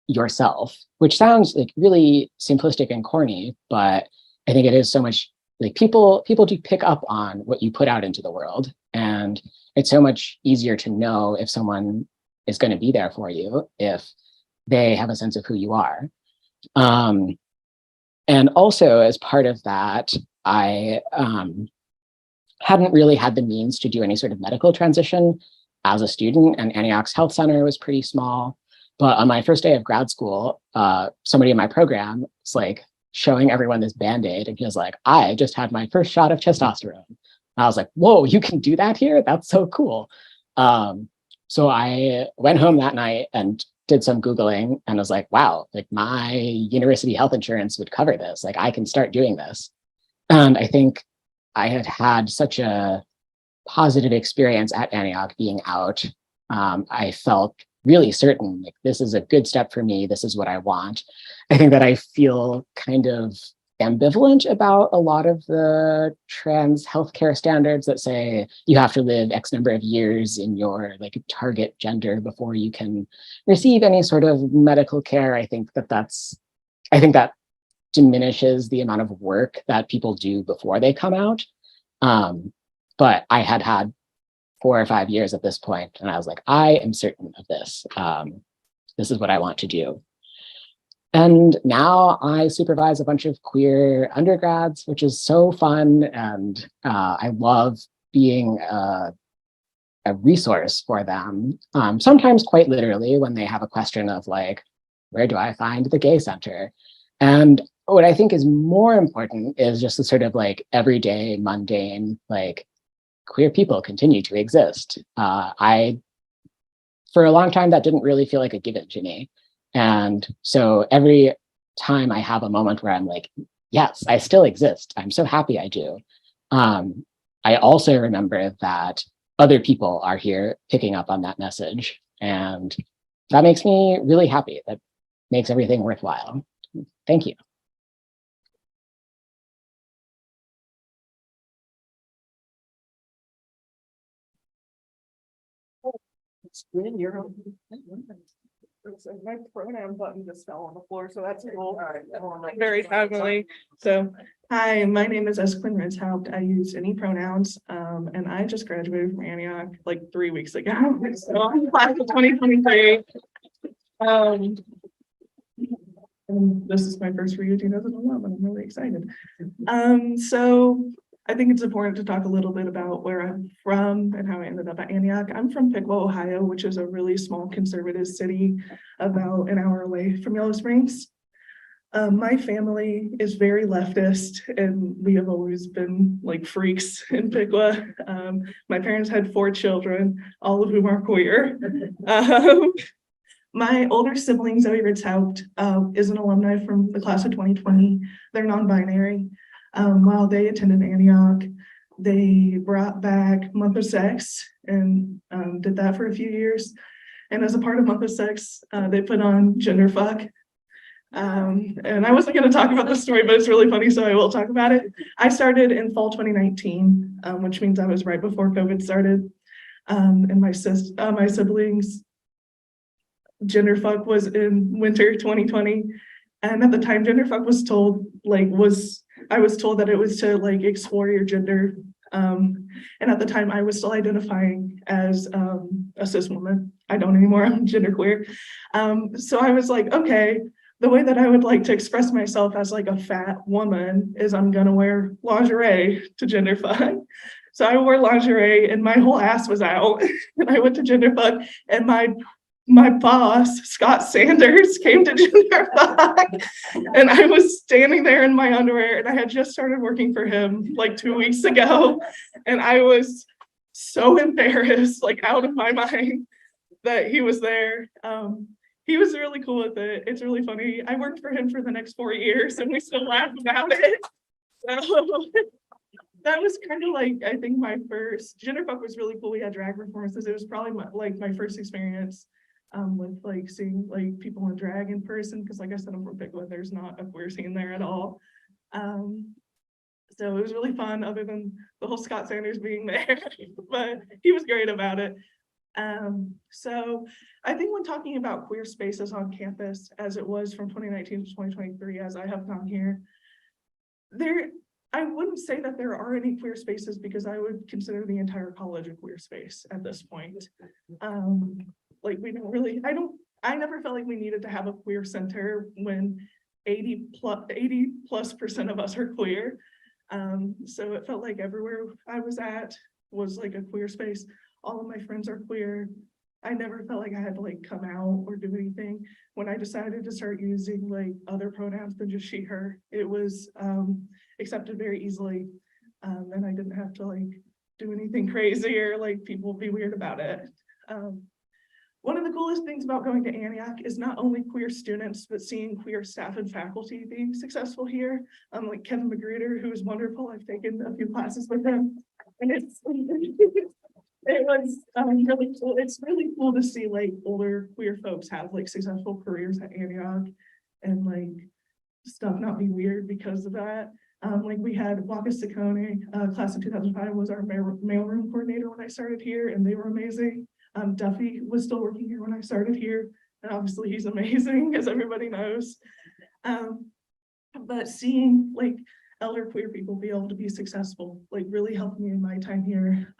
yourself, which sounds like really simplistic and corny, but I think it is so much like people do pick up on what you put out into the world. And it's so much easier to know if someone is going to be there for you if they have a sense of who you are. And also as part of that, I hadn't really had the means to do any sort of medical transition as a student, and Antioch's health center was pretty small. But on my first day of grad school, somebody in my program was like showing everyone this Band-Aid, and he was like, I just had my first shot of testosterone. And I was like, whoa, you can do that here? That's so cool. So I went home that night and did some Googling and was like, wow, like my university health insurance would cover this. Like I can start doing this. And I think I had had such a positive experience at Antioch being out. I felt really certain like this is a good step for me. This is what I want. I think that I feel kind of ambivalent about a lot of the trans healthcare standards that say you have to live X number of years in your like target gender before you can receive any sort of medical care. I think that diminishes the amount of work that people do before they come out. But I had 4 or 5 years at this point, and I was like, I am certain of this. This is what I want to do. And now I supervise a bunch of queer undergrads, which is so fun. And I love being a resource for them, sometimes quite literally when they have a question of like, where do I find the gay center? And what I think is more important is just the sort of like everyday mundane, like queer people continue to exist. For a long time, that didn't really feel like a given to me. And so every time I have a moment where I'm like, yes, I still exist. I'm so happy I do. I also remember that other people are here picking up on that message. And that makes me really happy. That makes everything worthwhile. Thank you. My pronoun button just fell on the floor, so that's cool. Very timely. So, hi, my name is Quinn Ritzhaupt. I use any pronouns, and I just graduated from Antioch like 3 weeks ago. So I'm class of 2023. And this is my first read 2011. I'm really excited. So I think it's important to talk a little bit about where I'm from and how I ended up at Antioch. I'm from Piqua, Ohio, which is a really small conservative city about an hour away from Yellow Springs. My family is very leftist, and we have always been like freaks in Piqua. My parents had 4 children, all of whom are queer. My older sibling, Zoe Ritzhaupt, is an alumni from the class of 2020. They're non-binary. While they attended Antioch, they brought back Month of Sex and did that for a few years. And as a part of Month of Sex, they put on Gender Fuck. And I wasn't going to talk about this story, but it's really funny, so I will talk about it. I started in fall 2019, which means I was right before COVID started. And my siblings' Gender Fuck was in winter 2020. And at the time, Gender Fuck was told, I was told that it was to like explore your gender. And at the time I was still identifying as a cis woman. I don't anymore, I'm genderqueer. So I was like, okay, the way that I would like to express myself as like a fat woman is I'm gonna wear lingerie to gender fun. So I wore lingerie and my whole ass was out. And I went to gender fun, and my boss, Scott Sanders, came to gender fun. And I was standing there in my underwear, and I had just started working for him like 2 weeks ago. And I was so embarrassed, like out of my mind, that he was there. He was really cool with it. It's really funny. I worked for him for the next 4 years and we still laugh about it. So that was kind of like, I think my first Genderfuck was really cool. We had drag performances. It was probably my first experience with like seeing like people in drag in person, because like I said, I'm from Pickwood, there's not a queer scene there at all. So it was really fun, other than the whole Scott Sanders being there, but he was great about it. So I think when talking about queer spaces on campus, as it was from 2019 to 2023, as I have gone here, I wouldn't say that there are any queer spaces, because I would consider the entire college a queer space at this point. Like we don't really, I never felt like we needed to have a queer center when 80+% of us are queer. So it felt like everywhere I was at was like a queer space. All of my friends are queer. I never felt like I had to like come out or do anything. When I decided to start using like other pronouns than just she, her, it was accepted very easily. And I didn't have to like do anything crazy or like people be weird about it. One of the coolest things about going to Antioch is not only queer students, but seeing queer staff and faculty being successful here. Like Kevin Magruder, who is wonderful. I've taken a few classes with him, and it was really cool. It's really cool to see like older queer folks have like successful careers at Antioch, and like stuff not be weird because of that. Like we had Waka Saccone, class of 2005, was our mailroom coordinator when I started here, and they were amazing. Duffy was still working here when I started here, and obviously he's amazing, as everybody knows. But seeing like elder queer people be able to be successful, like really helped me in my time here.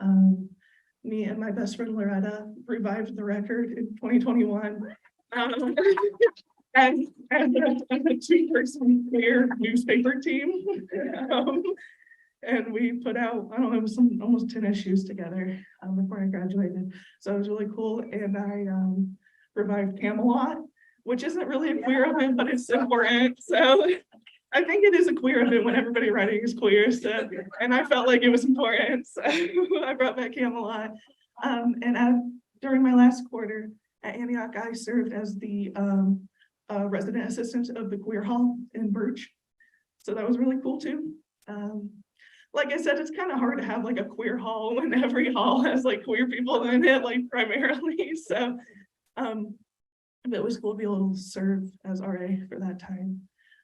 Me and my best friend Loretta revived the record in 2021. And a 2-person queer newspaper team. And we put out, I don't know, almost 10 issues together before I graduated. So it was really cool. And I revived Camelot, which isn't really a queer event, but it's important. So I think it is a queer event when everybody writing is queer. So, and I felt like it was important. So I brought back Camelot. During my last quarter at Antioch, I served as the resident assistant of the Queer Hall in Birch. So that was really cool too. Like I said, it's kind of hard to have like a queer hall when every hall has like queer people in it, like primarily. So it was cool to be able to serve as RA for that time.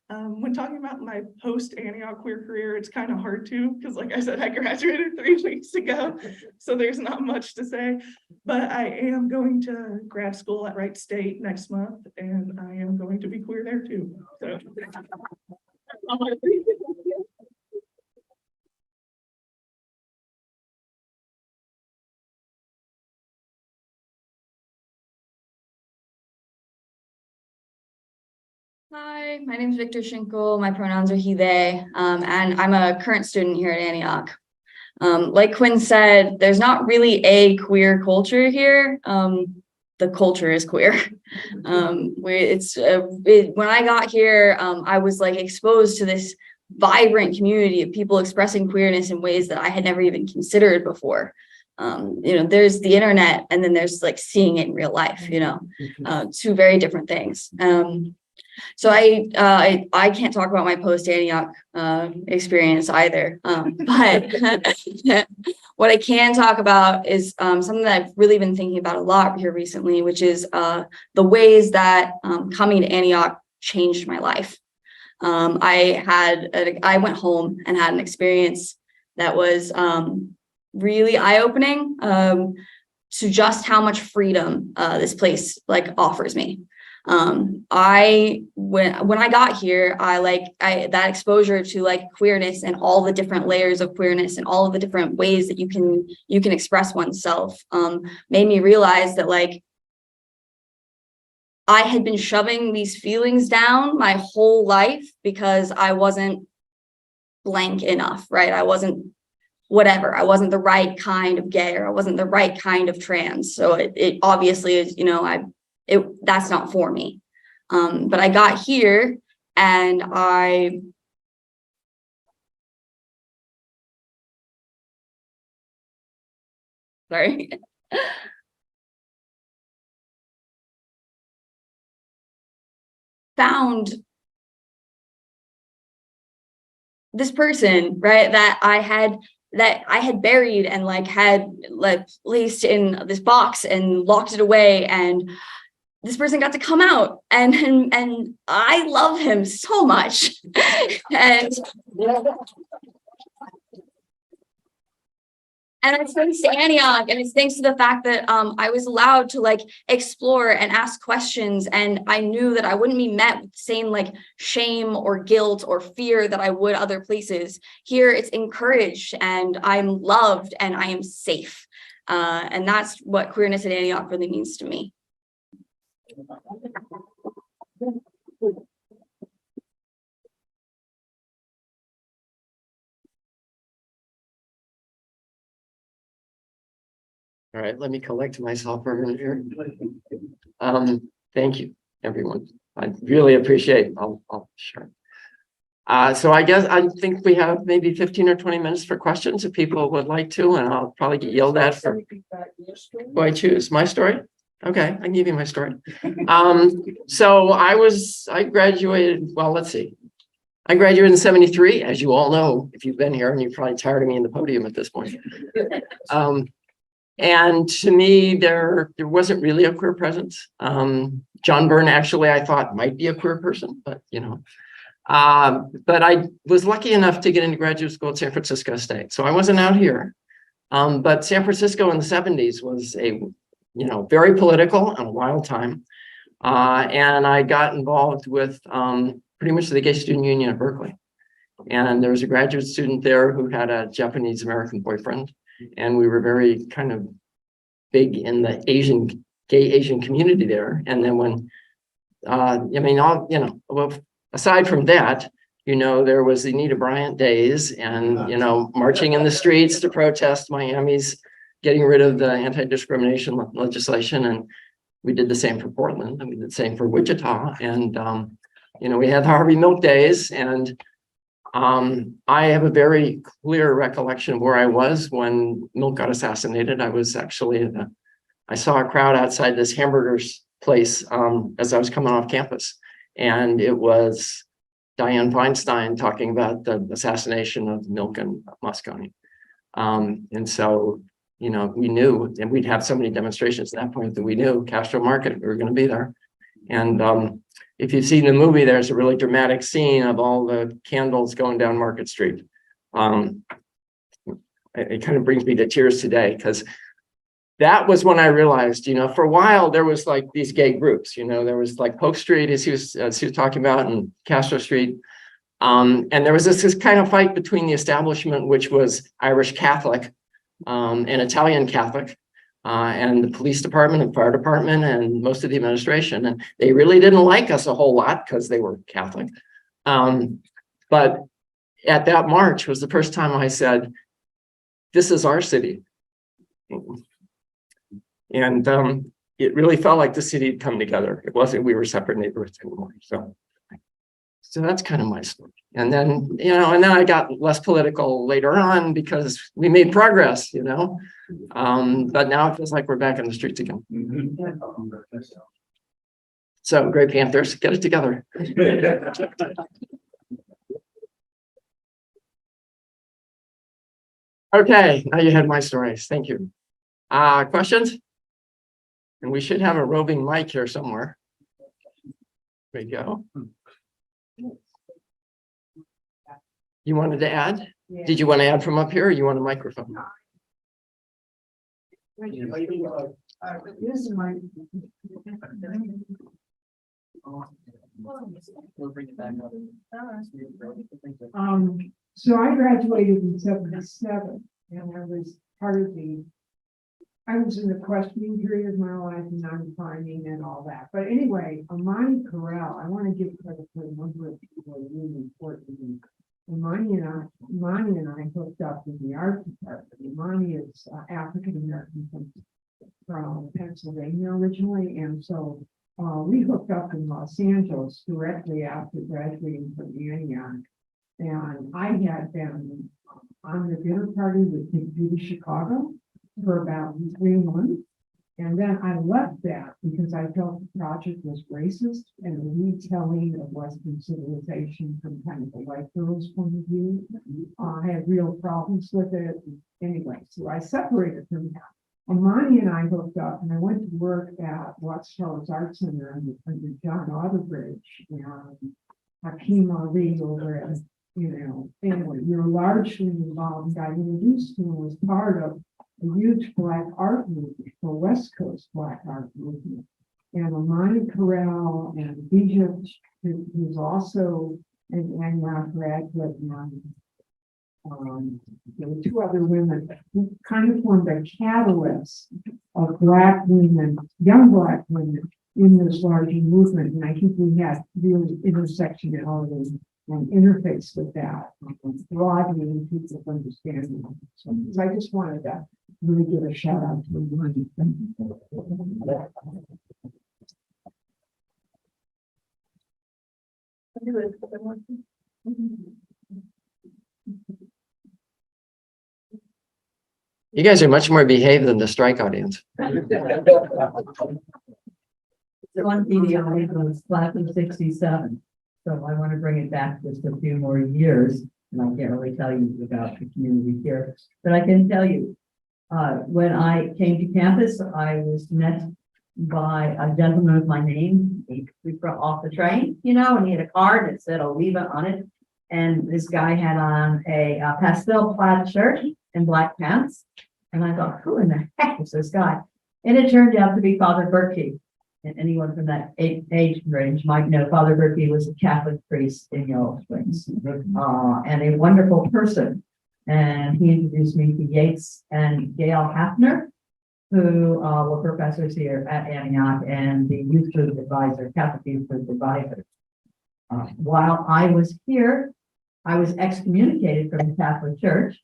When talking about my post-Antioch queer career, it's kind of hard to, because like I said, I graduated 3 weeks ago, so there's not much to say. But I am going to grad school at Wright State next month, and I am going to be queer there too. So. Hi, my name is Viktor Shinkle. My pronouns are he, they, and I'm a current student here at Antioch. Like Quinn said, there's not really a queer culture here. The culture is queer. When I got here, I was like exposed to this vibrant community of people expressing queerness in ways that I had never even considered before. There's the internet, and then there's like seeing it in real life, two very different things. So I can't talk about my post-Antioch experience either, but what I can talk about is something that I've really been thinking about a lot here recently, which is the ways that coming to Antioch changed my life. I went home and had an experience that was really eye-opening to just how much freedom this place like offers me. When I got here, that exposure to like queerness and all the different layers of queerness and all of the different ways that you can express oneself made me realize that like I had been shoving these feelings down my whole life because I wasn't blank enough, right? I wasn't whatever. I wasn't the right kind of gay, or I wasn't the right kind of trans. So it obviously is, you know, that's not for me. But I got here and I sorry. Found this person, right, that I had buried and like had like placed in this box and locked it away, and this person got to come out, and I love him so much. And it's thanks to Antioch, and it's thanks to the fact that I was allowed to like explore and ask questions, and I knew that I wouldn't be met with the same like shame or guilt or fear that I would other places. Here it's encouraged, and I'm loved, and I am safe. And that's what queerness at Antioch really means to me. All right, let me collect myself for a minute here. Thank you, everyone. I really appreciate. I'll share. So I think we have maybe 15 or 20 minutes for questions if people would like to, and I'll probably get yelled at for who I choose. My story? Okay, I can give you my story. So I graduated, well, let's see. I graduated in 73, as you all know, if you've been here, and you're probably tired of me in the podium at this point. And to me, there wasn't really a queer presence. John Byrne, actually, I thought might be a queer person, but you know. But I was lucky enough to get into graduate school at San Francisco State. So I wasn't out here. But San Francisco in the 70s was a, very political and a wild time. And I got involved with pretty much the Gay Student Union at Berkeley. And there was a graduate student there who had a Japanese American boyfriend. And we were very kind of big in the gay Asian community there. And then when, well, aside from that, there was the Anita Bryant days and, marching in the streets to protest Miami's getting rid of the anti-discrimination legislation. And we did the same for Portland, and we did the same for Wichita. And, we had the Harvey Milk days, and I have a very clear recollection of where I was when Milk got assassinated. I was actually I saw a crowd outside this hamburgers place as I was coming off campus, and it was Dianne Feinstein talking about the assassination of Milk and Moscone. And so, we knew, and we'd have so many demonstrations at that point that we knew Castro Market, we were going to be there. And if you've seen the movie, there's a really dramatic scene of all the candles going down Market Street. It kind of brings me to tears today, because that was when I realized, for a while there was like these gay groups, there was like Polk Street, as he was talking about, and Castro Street. And there was this kind of fight between the establishment, which was Irish Catholic and Italian Catholic, and the police department and fire department and most of the administration. And they really didn't like us a whole lot because they were Catholic. But at that march was the first time I said, this is our city. And it really felt like the city had come together. It wasn't, we were separate neighborhoods anymore. So that's kind of my story. And then, and then I got less political later on because we made progress, but now it feels like we're back in the streets again. So Grey Panthers, get it together. Okay, now you had my stories. Thank you. Questions? And we should have a roving mic here somewhere. There you go. You wanted to add? Yeah. Did you want to add from up here, or you want a microphone? So I graduated in 77, and I was part of the I was in the questioning period of my life and I'm finding and all that. But anyway, Amani Corral, I want to give credit to a number of people who are really important to me. Imani and I hooked up in the art department. Imani is African-American from Pennsylvania originally. And so we hooked up in Los Angeles directly after graduating from Antioch. And I had been on the dinner party with Big Beauty Chicago for about 3 months. And then I left that because I felt the project was racist and a retelling of Western civilization from kind of a white girl's point of view. I had real problems with it. Anyway, so I separated from that. Amani and I hooked up and I went to work at Watchtower's Art Center under John Otterbridge and Hakeem Ali over at, anyway, you're largely involved. I introduced him was part of a huge Black art movement, the West Coast Black art movement. And Amani Corral and Egypt, who's also an Antioch graduate, and there were 2 other women who kind of formed a catalyst of Black women, young Black women in this larger movement. And I think we had really intersectionality and interface with that, broadening people's understanding. So I just wanted to really give a shout out to Amani. You guys are much more behaved than the strike audience. One video was class of 67. So I want to bring it back just a few more years. And I can't really tell you about the community here, but I can tell you, when I came to campus, I was met by a gentleman with my name. We brought off the train, and he had a card that said Oliva on it. And this guy had on a pastel plaid shirt and black pants. And I thought, who in the heck is this guy? And it turned out to be Father Berkey. And anyone from that age range might know Father Berkey was a Catholic priest in Yellow Springs, and a wonderful person. And he introduced me to Yates and Gail Hafner, who were professors here at Antioch and the youth group advisor, Catholic youth group advisor. While I was here, I was excommunicated from the Catholic Church,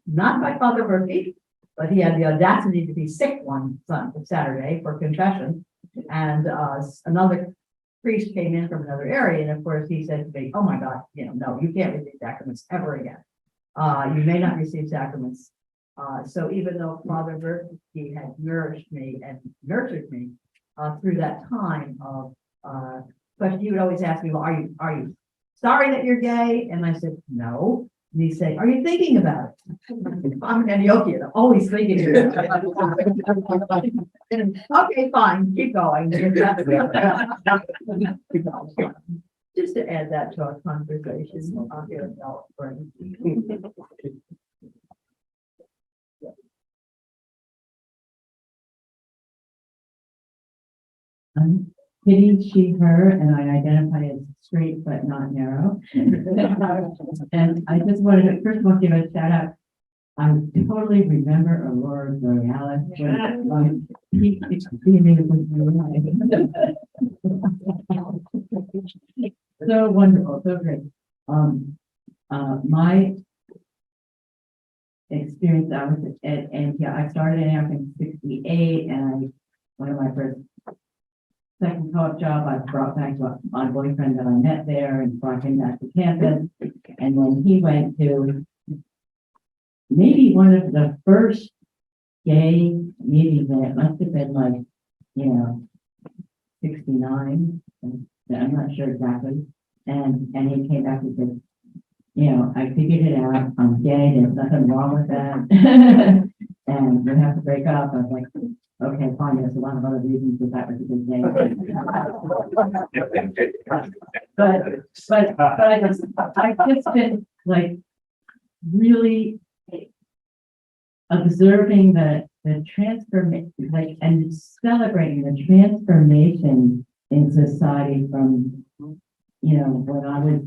not by Father Berkey, but he had the audacity to be sick one Saturday for confession. And another priest came in from another area, and of course he said to me, "Oh my God, no, you can't receive sacraments ever again. You may not receive sacraments." So even though Father Berkey had nourished me and nurtured me through that time of, but he would always ask me, "Well, are you sorry that you're gay?" And I said, "No." And he'd say, "Are you thinking about it?" I'm an Antiochian, I'm always thinking about it. Okay, fine, keep going. Just to add that to our conversation. I'll get a note for you. Pity, she, her, and I identify as straight but not narrow. And I just wanted to first of all give a shout out. I totally remember Aurora Borealis. So wonderful, so great. My experience, I was at Antioch. I started in Antioch in '68, and one of my first second co-op job, I brought back my boyfriend that I met there and brought him back to campus. And when he went to maybe one of the first gay meetings, and it must have been like, 69. I'm not sure exactly. And he came back and said, I figured it out. I'm gay. There's nothing wrong with that. And we have to break up. I was like, okay, fine. There's a lot of other reasons that was a good name. but I just been like really observing the transformation, like, and celebrating the transformation in society from, when I was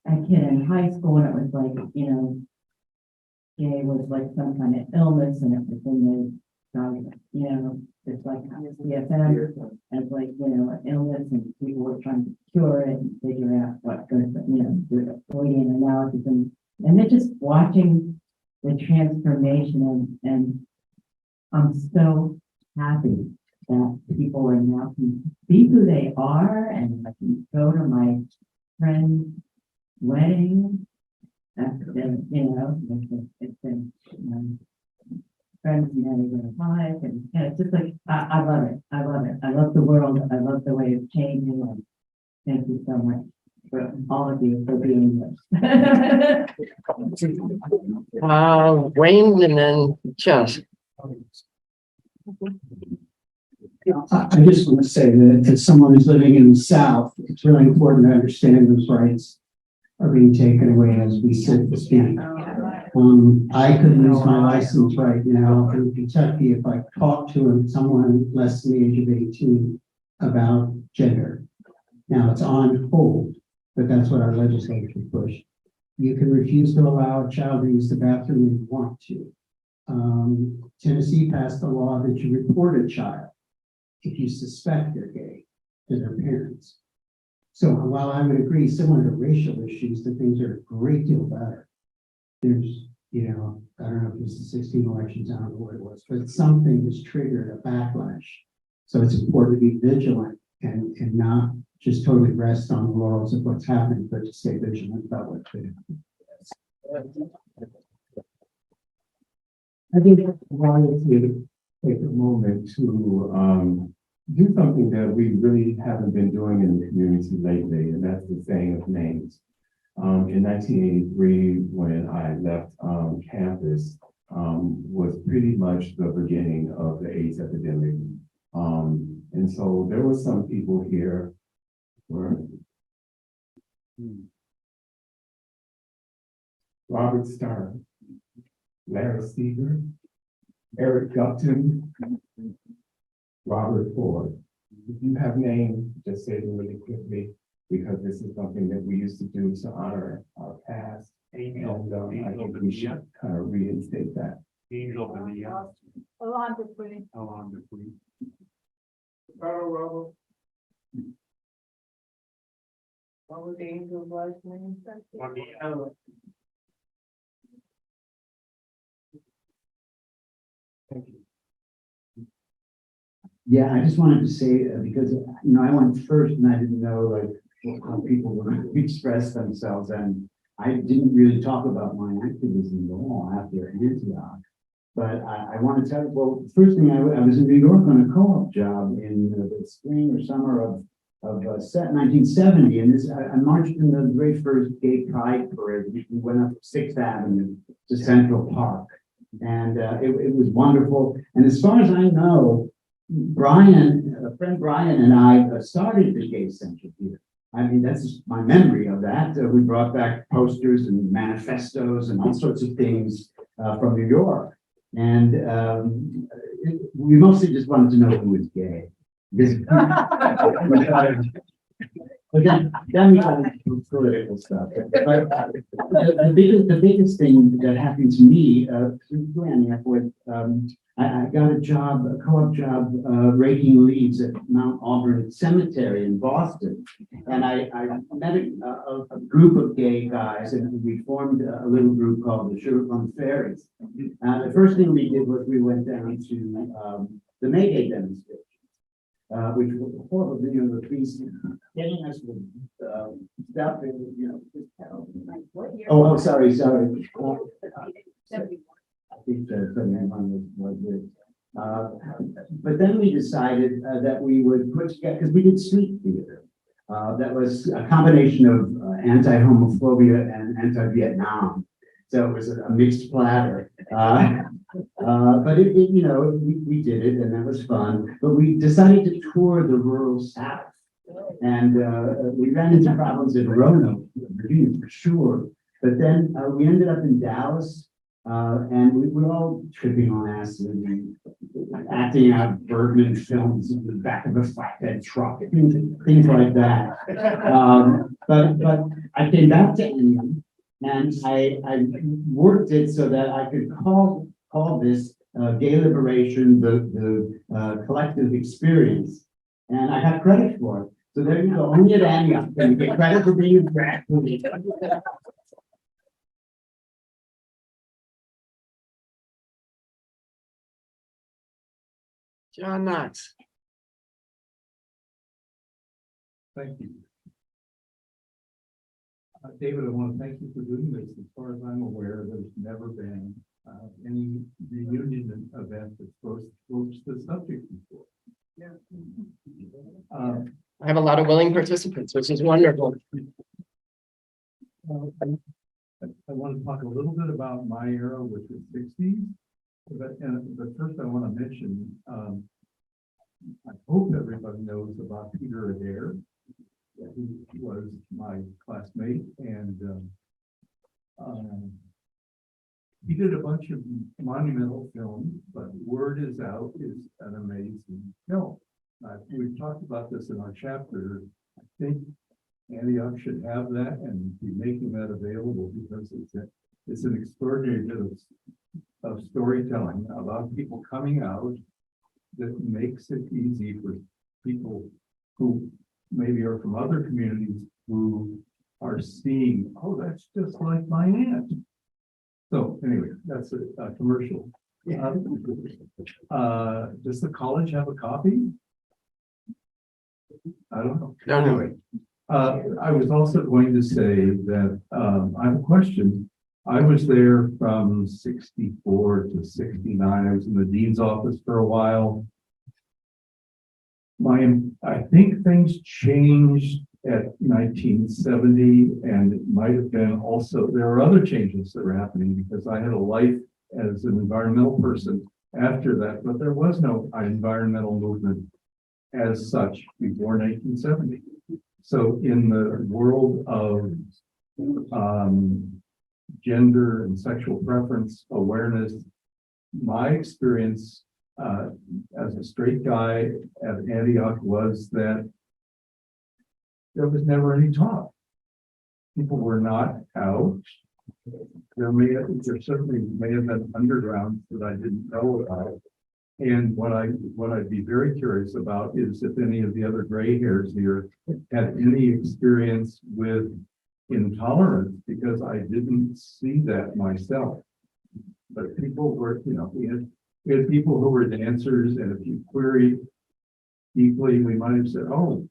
a kid in high school, and it was like, gay was like some kind of illness, and it was in You know, it's like CFM, and like, you know, an illness and people were trying to cure it and figure out what good, you know, the Freudian analysis and then just watching the transformation and I'm so happy that people are now can be who they are and I can go to my friend's wedding. That's been, you know, it's been friends and having a life and it's just like I love it. I love it. I love the world. I love the way it's changing and thank you so much for all of you for being here. Wayne and then Jess. I just want to say that as someone who's living in the South, it's really important to understand those rights are being taken away as we sit and speak. I could lose my license right now in Kentucky if I talk to someone less than the age of 18 about gender. Now it's on hold, but that's what our legislature pushed. You can refuse to allow a child to use the bathroom if you want to. Tennessee passed a law that you report a child if you suspect they're gay to their parents. So while I would agree, similar to racial issues, that things are a great deal better. There's, you know, I don't know if it was the 16 elections, I don't know what it was, but something has triggered a backlash. So it's important to be vigilant and not just totally rest on the laurels of what's happening, but to stay vigilant about what could happen. I think I wanted to take a moment to do something that we really haven't been doing in the community lately, and that's the saying of names. In 1983, when I left campus, was pretty much the beginning of the AIDS epidemic. And so there were some people here where Robert Starr, Larry Seeger, Eric Gupton, Robert Ford. If you have names, just say them really quickly, because this is something that we used to do to honor our past. And I think we should kind of reinstate that. Angel Bonilla. Alondra Queen. Alondra Queen. What was the angel's last name? Thank you. Yeah, I just wanted to say, because, you know, I went first and I didn't know like how people were going to express themselves. And I didn't really talk about my activism at all after Antioch. But I want to tell you, well, first thing, I was in New York on a co-op job in the spring or summer of 1970. And I marched in the very first gay pride parade. We went up 6th Avenue to Central Park. And it was wonderful. And as far as I know, friend Brian and I started the Gay Center here. I mean, that's my memory of that. We brought back posters and manifestos and all sorts of things from New York. And we mostly just wanted to know who was gay. But then we got into political stuff. But the biggest thing that happened to me through Antioch was I got a co-op job, raking leaves at Mount Auburn Cemetery in Boston. And I met a group of gay guys, and we formed a little group called the Sugarplum Fairies. The first thing we did was we went down to the May Day demonstration, which was horrible, you know, the police getting us with stuff, and, you know. Oh, sorry. I think the name on was it. But then we decided that we would put together, because we did street theater. That was a combination of anti-homophobia and anti-Vietnam. So it was a mixed platter. But you know, we did it, and that was fun. But we decided to tour the rural South. And we ran into problems in Roanoke, Virginia, for sure. But then we ended up in Dallas. And we were all tripping on acid and acting out Bergman films in the back of a flatbed truck, things like that. But I came back to England and I worked it so that I could call this gay liberation, the collective experience. And I got credit for it. So there you go, only at Antioch, and you get credit for being a Brack. John Knox. Thank you. David, I want to thank you for doing this. As far as I'm aware, there's never been any reunion event that's broached the subject before. I have a lot of willing participants, which is wonderful. I want to talk a little bit about my era, which was 60s. But first I want to mention, I hope everybody knows about Peter Adair, who was my classmate, and he did a bunch of monumental films, but Word Is Out is an amazing film. We've talked about this in our chapter. I think Antioch should have that and be making that available because it's an extraordinary bit of storytelling about people coming out that makes it easy for people who maybe are from other communities who are seeing, oh, that's just like my aunt. So anyway, that's a commercial. Does the college have a copy? I don't know. No. Anyway, I was also going to say that I have a question. I was there from 64 to 69. I was in the dean's office for a while. I think things changed at 1970, and it might have been also, there are other changes that were happening because I had a life as an environmental person after that, but there was no environmental movement as such before 1970. So in the world of gender and sexual preference awareness, my experience as a straight guy at Antioch was that there was never any talk. People were not out. There certainly may have been underground that I didn't know about. And what I'd be very curious about is if any of the other gray hairs here had any experience with intolerance, because I didn't see that myself. But people were, we had people who were dancers, and if you queried deeply, we might have said, oh,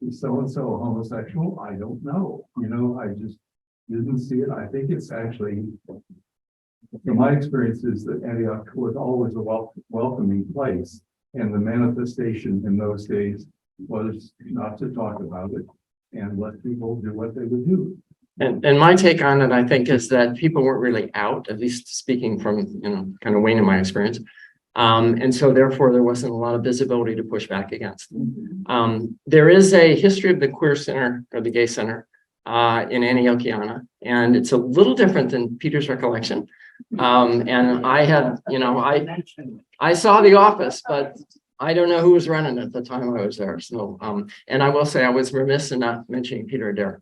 is so-and-so homosexual? I don't know. I just didn't see it. I think it's actually, from my experiences, that Antioch was always a welcoming place. And the manifestation in those days was not to talk about it and let people do what they would do. And my take on it, I think, is that people weren't really out, at least speaking from, kind of Wayne in my experience. And so therefore there wasn't a lot of visibility to push back against. There is a history of the Queer Center or the Gay Center in Antiochiana, and it's a little different than Peter's recollection. And I had, I saw the office, but I don't know who was running it at the time I was there. So, and I will say I was remiss in not mentioning Peter Adair.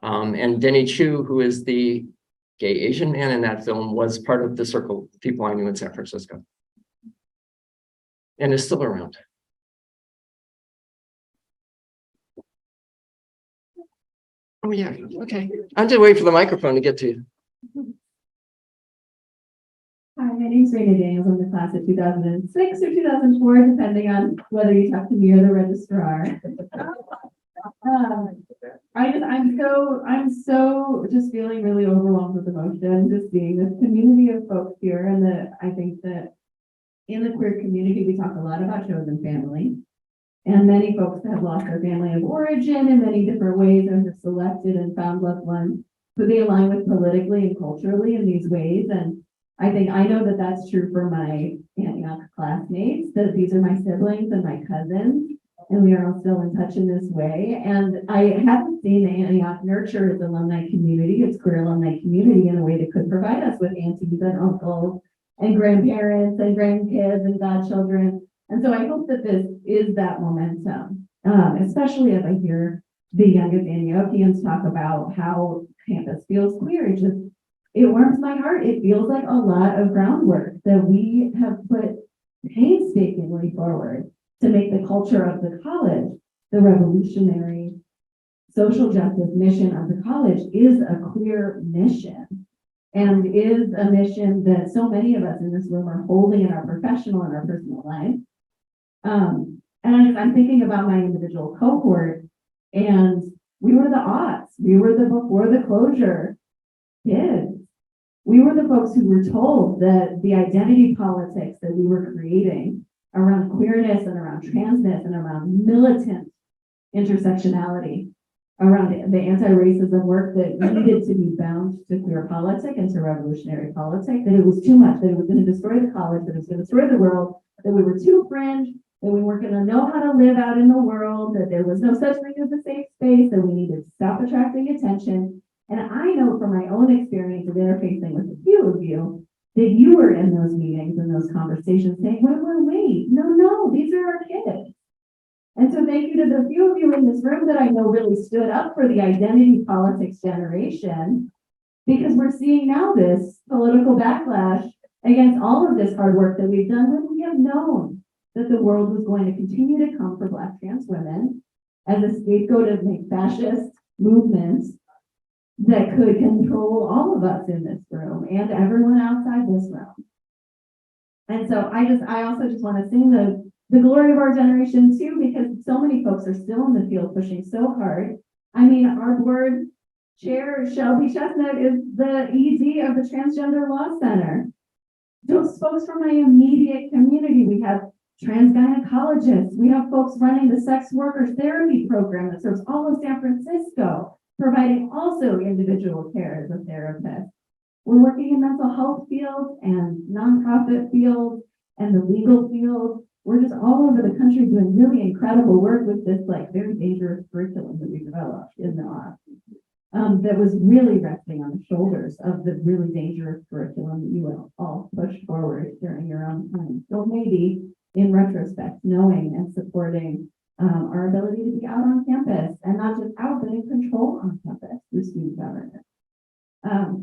And Denny Chu, who is the gay Asian man in that film, was part of the circle of people I knew in San Francisco. And is still around. Oh yeah, okay. I have to wait for the microphone to get to you. Hi, my name is Raina Daniels. I'm the class of 2006 or 2004, depending on whether you talk to me or the registrar. I'm so just feeling really overwhelmed with emotion, just seeing this community of folks here. And I think that in the queer community, we talk a lot about chosen family. And many folks have lost their family of origin in many different ways and have selected and found loved ones who they align with politically and culturally in these ways. And I think I know that that's true for my Antioch classmates, that these are my siblings and my cousins, and we are all still in touch in this way. And I haven't seen the Antioch nurture its alumni community, its queer alumni community, in a way that could provide us with aunties and uncles and grandparents and grandkids and godchildren. And so I hope that this is that momentum, especially as I hear the youngest Antiochians talk about how campus feels queer. It just it warms my heart. It feels like a lot of groundwork that we have put painstakingly forward to make the culture of the college, the revolutionary social justice mission of the college, is a queer mission, and is a mission that so many of us in this room are holding in our professional and our personal life. And I'm thinking about my individual cohort, and we were the aughts. We were the before the closure kids. We were the folks who were told that the identity politics that we were creating around queerness and around transness and around militant intersectionality, around the anti-racism work that needed to be bound to queer politics and to revolutionary politics, that it was too much, that it was going to destroy the college, that it was going to destroy the world, that we were too fringe, that we weren't going to know how to live out in the world, that there was no such thing as a safe space, that we needed to stop attracting attention. And I know from my own experience of interfacing with a few of you that you were in those meetings and those conversations saying, wait, no, these are our kids. And so thank you to the few of you in this room that I know really stood up for the identity politics generation, because we're seeing now this political backlash against all of this hard work that we've done when we have known that the world was going to continue to come for Black trans women as a scapegoat of fascist movements that could control all of us in this room and everyone outside this room. And so I also just want to sing the glory of our generation too, because so many folks are still in the field pushing so hard. I mean, our board chair, Shelby Chestnut, is the ED of the Transgender Law Center. Those folks from my immediate community, we have trans gynecologists, we have folks running the sex workers therapy program that serves all of San Francisco, providing also individual care as a therapist. We're working in mental health fields and nonprofit fields and the legal field. We're just all over the country doing really incredible work with this very dangerous curriculum that we developed in the office. That was really resting on the shoulders of the really dangerous curriculum that you all pushed forward during your own time. So maybe in retrospect, knowing and supporting our ability to be out on campus, and not just out, but in control on campus through student government.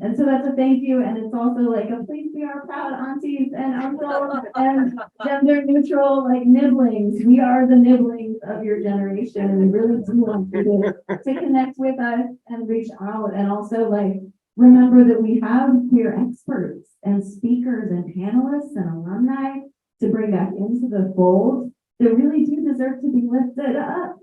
And so that's a thank you. And it's also a please be our proud aunties and uncles and gender neutral nibblings. We are the nibblings of your generation. And we really do want you to connect with us and reach out. And also remember that we have queer experts and speakers and panelists and alumni to bring back into the fold that really do deserve to be lifted up,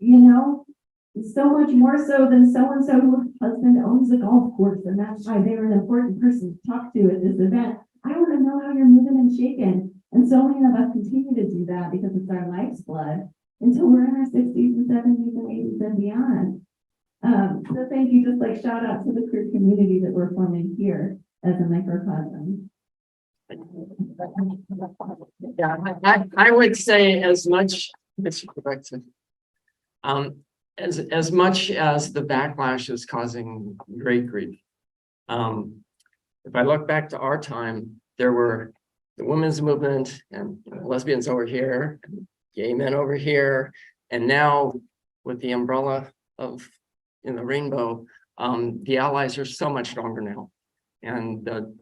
so much more so than so-and-so whose husband owns a golf course, and that's why they're an important person to talk to at this event. I want to know how you're moving and shaking. And so many of us continue to do that because it's our life's blood until we're in our 60s and 70s and 80s and beyond. So thank you, just shout out to the queer community that we're forming here as a microcosm. Yeah, I would say as much, as much as the backlash is causing great grief. If I look back to our time, there were the women's movement and lesbians over here, gay men over here, and now with the umbrella of in the rainbow, the allies are so much stronger now, and the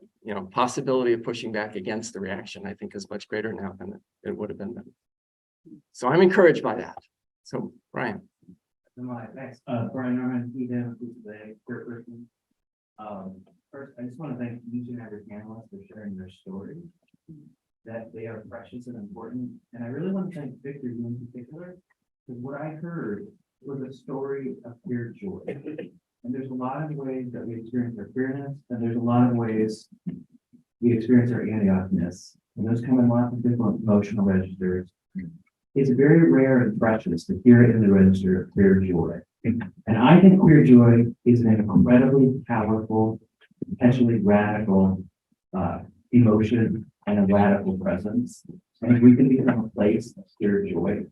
possibility of pushing back against the reaction, I think, is much greater now than it would have been then. So I'm encouraged by that. So Brian. Thanks. Brian Norman, Keegan, who's the queer person. First, I just want to thank each and every panelist for sharing their story, that they are precious and important. And I really want to thank Viktor, you in particular, because what I heard was a story of queer joy. And there's a lot of ways that we experience our queerness, and there's a lot of ways we experience our Antioch-ness. And those come in lots of different emotional registers. It's very rare and precious to hear it in the register of queer joy. And I think queer joy is an incredibly powerful, potentially radical emotion and a radical presence. And if we can become a place of queer joy,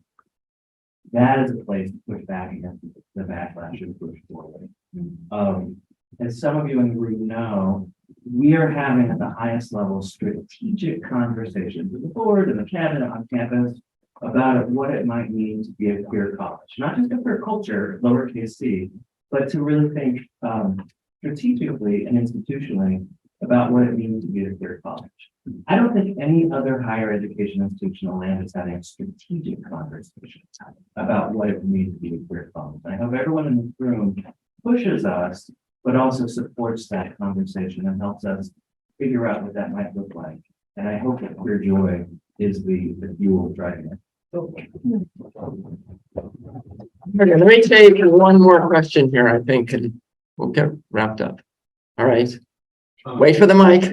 that is a place to push back against the backlash and push forward. As some of you in the room know, we are having at the highest level strategic conversations with the board and the cabinet on campus about what it might mean to be a queer college, not just a queer culture, lowercase c, but to really think strategically and institutionally about what it means to be at a queer college. I don't think any other higher education institution in the land is having a strategic conversation about what it means to be a queer college. I hope everyone in this room pushes us, but also supports that conversation and helps us figure out what that might look like. And I hope that queer joy is the fuel driving it. Okay, let me take one more question here, I think, and we'll get wrapped up. All right. Wait for the mic.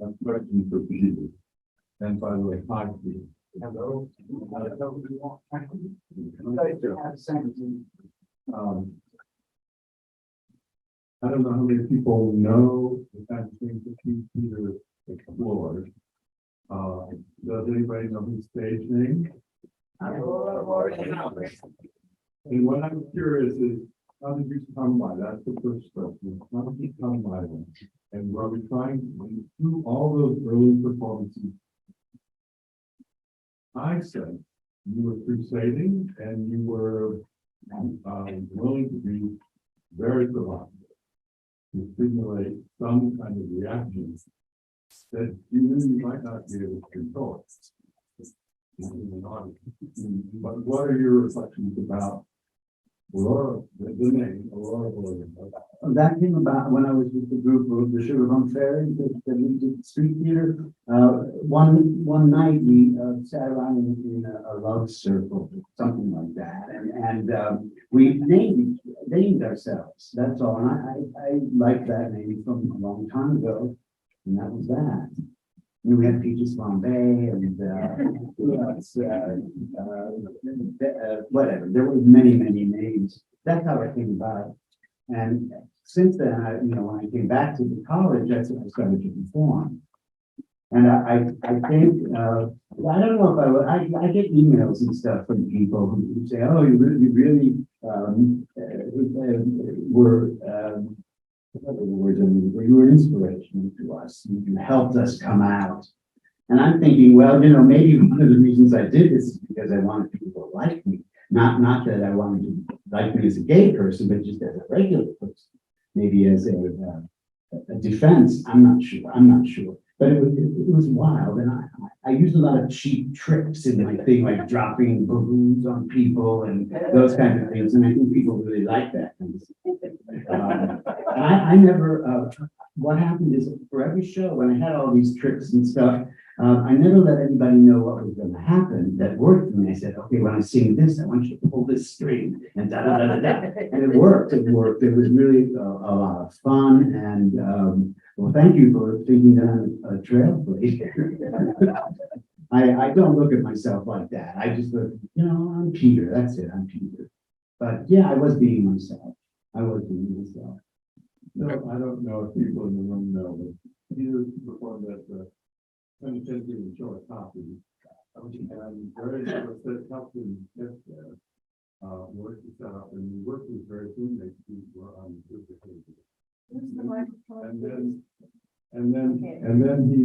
I'm questioning for Peter. And by the way, hi, Peter. Hello. I don't know how many people know the kind of things that Peter explored. Does anybody know his stage name? And what I'm curious is, how did you come by? That's the first question. How did you come by them? And were we trying through all those early performances? I said you were crusading and you were willing to be very provocative to stimulate some kind of reaction that you knew you might not be able to control. But what are your reflections about Aurora, the name Aurora Williams? That came about when I was with the group of the Sugar Bum Fairy that we did street theater. One night we sat around in a love circle, something like that, and we named ourselves. That's all. And I liked that name from a long time ago, and that was that. And we had Peaches Bombay and whatever. There were many names. That's how it came about. And since then, when I came back to the college, that's when I started to perform. And I think, I don't know if I get emails and stuff from people who say, oh, you really were, what are the words I mean? You were inspirational to us. You helped us come out. And I'm thinking, well, maybe one of the reasons I did this is because I wanted people to like me. Not that I wanted to like me as a gay person, but just as a regular person. Maybe as a defense. I'm not sure. But it was wild. And I used a lot of cheap tricks in my thing, like dropping balloons on people and those kinds of things. And I think people really like that. I never, what happened is for every show, when I had all these tricks and stuff, I never let anybody know what was going to happen. That worked for me. I said, okay, when I sing this, I want you to pull this string and da da da da da. And it worked. It worked. It was really a lot of fun. And well, thank you for thinking that I'm a trailblazer. I don't look at myself like that. I just look, I'm Peter. That's it. I'm Peter. But yeah, I was being myself. No, I don't know if people in the room know, but Peter performed at the 2010 show at Coffee. And very that helped him get there. Worked to set up, and we worked with very roommates who were on good behavior. And then he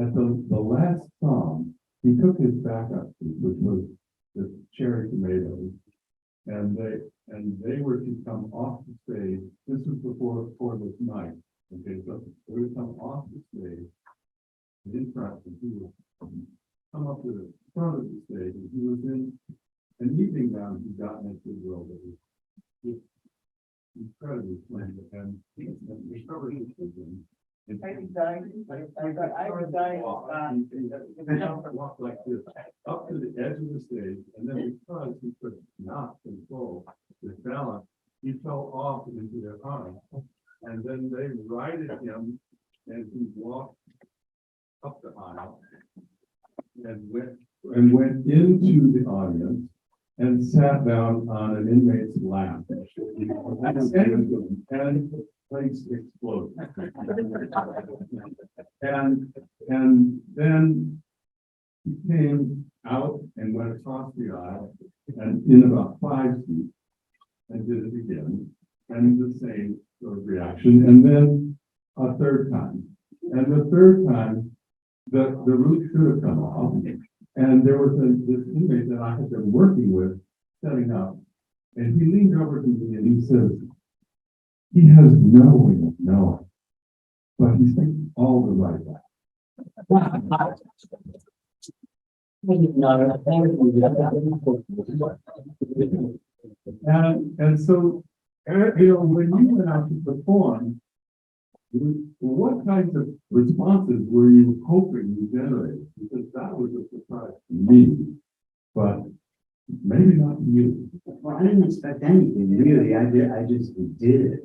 at the last song, he took his backup, which was the cherry tomatoes, and they were to come off the stage. This was before this night. Okay, so they would come off the stage in front, and he would come up to the front of the stage, and he was in an evening gown he got into the world that was just incredibly splendid, and we covered his vision. Walked like this up to the edge of the stage, and then because he could not control his balance, he fell off into their arms, and then they righted him, and he walked up the aisle and went into the audience and sat down on an inmate's lap. And things exploded. And then he came out and went across the aisle and in about 5 feet and did it again. And the same sort of reaction, and then a third time. And the third time, the roof should have come off. And there was this inmate that I had been working with, setting up, and he leaned over to me and he says, he has no way of knowing, but he's thinking all the right way. And so, you know, when you went out to perform, what kinds of responses were you hoping you generated? Because that was a surprise to me, but maybe not to you. Well, I didn't expect anything, really. I just did it.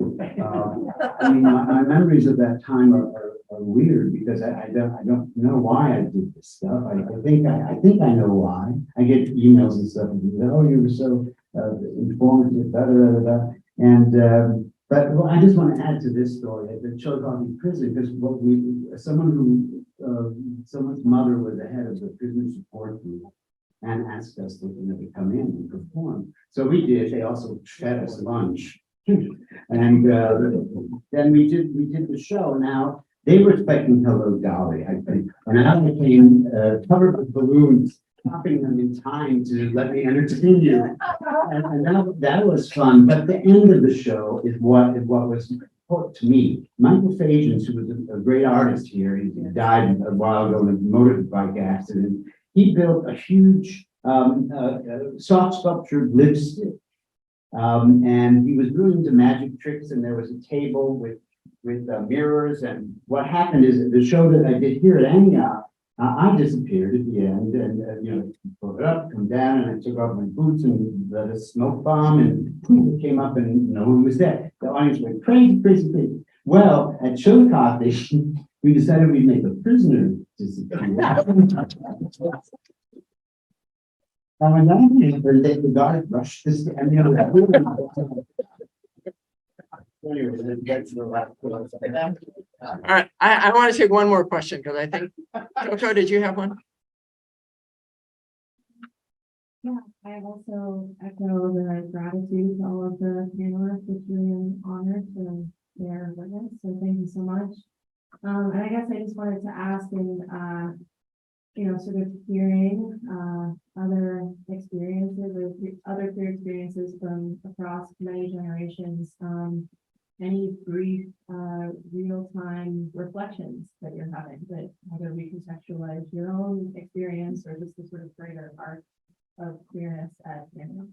I mean, my memories of that time are weird because I don't know why I did this stuff. I think I know why. I get emails and stuff and say, oh, you were so informative, da da da da. And but well, I just want to add to this story that Chillicothe Prison, because someone's mother was the head of the prisoner support group and asked us to come in and perform. So we did. They also fed us lunch, and then we did the show. Now they were expecting Hello Dolly, I think, and I came covered with balloons, popping them in time to let me entertain you, and that was fun. But the end of the show is what was important to me. Michael Fagins, who was a great artist here, he died a while ago in a motorbike accident. He built a huge soft sculptured lipstick, and he was really into magic tricks. And there was a table with mirrors. And what happened is the show that I did here at Antioch, I disappeared at the end, and you know, pulled it up, come down, and I took off my boots and let a smoke bomb, and poof, it came up, and no one was there. The audience went crazy, crazy, crazy. Well, at Chillicothe, we decided we'd make the prisoner disappear. And when that happened, the guard rushed this, and you know, anyway, that's the last one. All right, I want to take one more question because I think, Coco, did you have one? Yeah, I also echo the gratitude to all of the panelists. It's really an honor to bear witness, so thank you so much. And I guess I just wanted to ask, and you know, sort of hearing other experiences or other queer experiences from across many generations, any brief real-time reflections that you're having that either recontextualize your own experience or just the sort of greater arc of queerness at Antioch.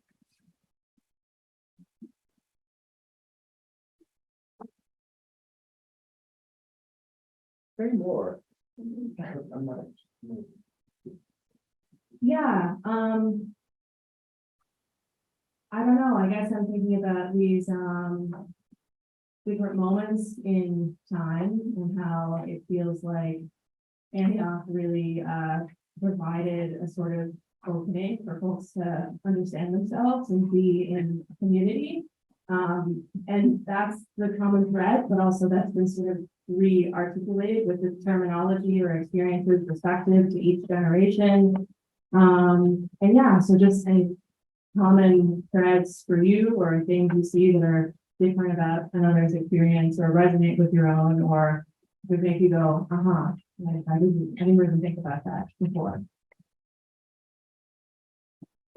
Say more. Yeah, I don't know. I guess I'm thinking about these different moments in time and how it feels like Antioch really provided a sort of opening for folks to understand themselves and be in a community. And that's the common thread, but also that's been sort of re-articulated with the terminology or experiences perspective to each generation. And yeah, so just any common threads for you or things you see that are different about another's experience or resonate with your own, or would make you go, like I didn't even think about that before.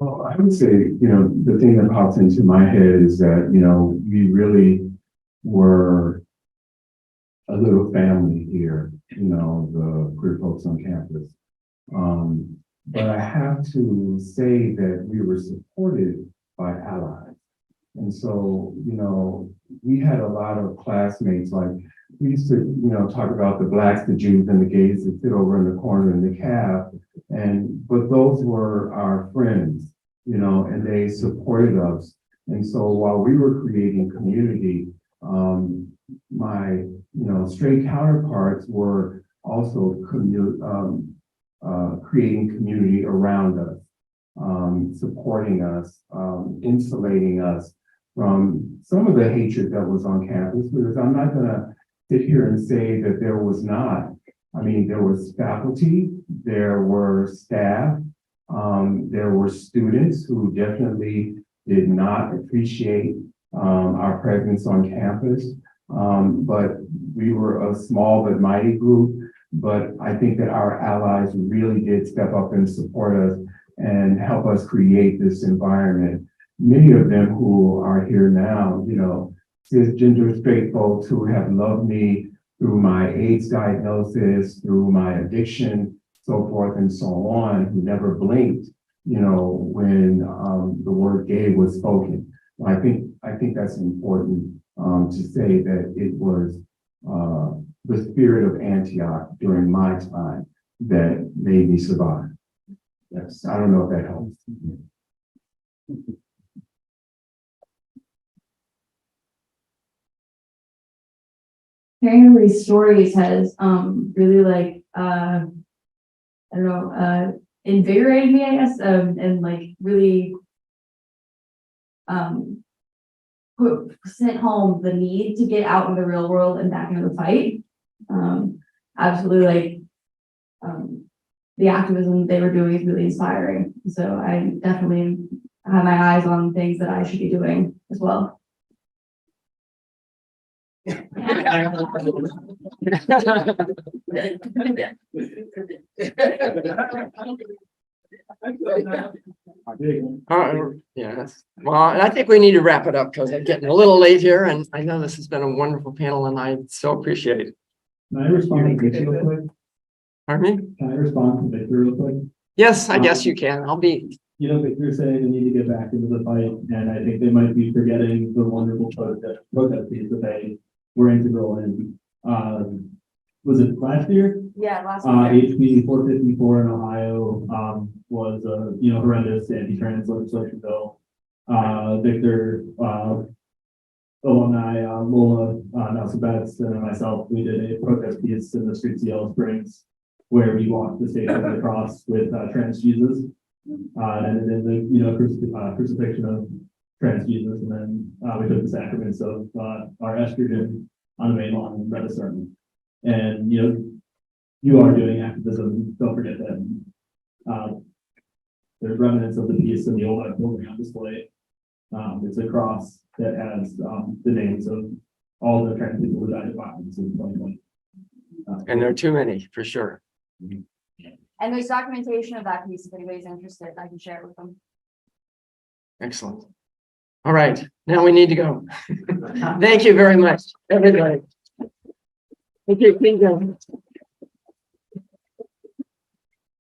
Well, I would say, you know, the thing that pops into my head is that, you know, we really were a little family here, you know, the queer folks on campus. But I have to say that we were supported by allies. And so, you know, we had a lot of classmates, like we used to, you know, talk about the Blacks, the Jews, and the gays that sit over in the corner in the cab. But those were our friends, you know, and they supported us. And so while we were creating community, my, you know, straight counterparts were also creating community around us, supporting us, insulating us from some of the hatred that was on campus, because I'm not going to sit here and say that there was not. I mean, there was faculty, there were staff, there were students who definitely did not appreciate our presence on campus. But we were a small but mighty group. But I think that our allies really did step up and support us and help us create this environment. Many of them who are here now, you know, cisgender straight folks who have loved me through my AIDS diagnosis, through my addiction, so forth and so on, who never blinked, you know, when the word gay was spoken. I think that's important to say that it was the spirit of Antioch during my time that made me survive. Yes, I don't know if that helps. Hearing these stories has really like I don't know invigorated me, I guess, and like really sent home the need to get out in the real world and back into the fight. Absolutely, like the activism they were doing is really inspiring. So I definitely have my eyes on things that I should be doing as well. Yes, well, I think we need to wrap it up because I'm getting a little late here, and I know this has been a wonderful panel, and I so appreciate it. Can I respond to Victor real quick? Pardon me? Can I respond to Victor real quick? Yes, I guess you can. I'll be. You know, Victor saying they need to get back into the fight, and I think they might be forgetting the wonderful protest piece that they were integral in. Was it last year? Yeah, last year. HB 454 in Ohio was a horrendous anti-trans legislation bill. Victor alumni Lola Nelson Betts and myself, we did a protest piece in the streets of Yellow Springs where we walked the state of the cross with trans Jesus. And then the crucifixion of trans Jesus, and then we took the sacraments of our estrogen on the main lawn and read a sermon. And you are doing activism. Don't forget that. There's remnants of the piece in the old building on display. It's a cross that has the names of all the trans people who died of violence in 2020. And there are too many, for sure. And there's documentation of that piece, if anybody's interested, I can share it with them. Excellent. All right, now we need to go. Thank you very much, everybody. Thank you, Keegan.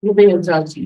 You'll be in touch.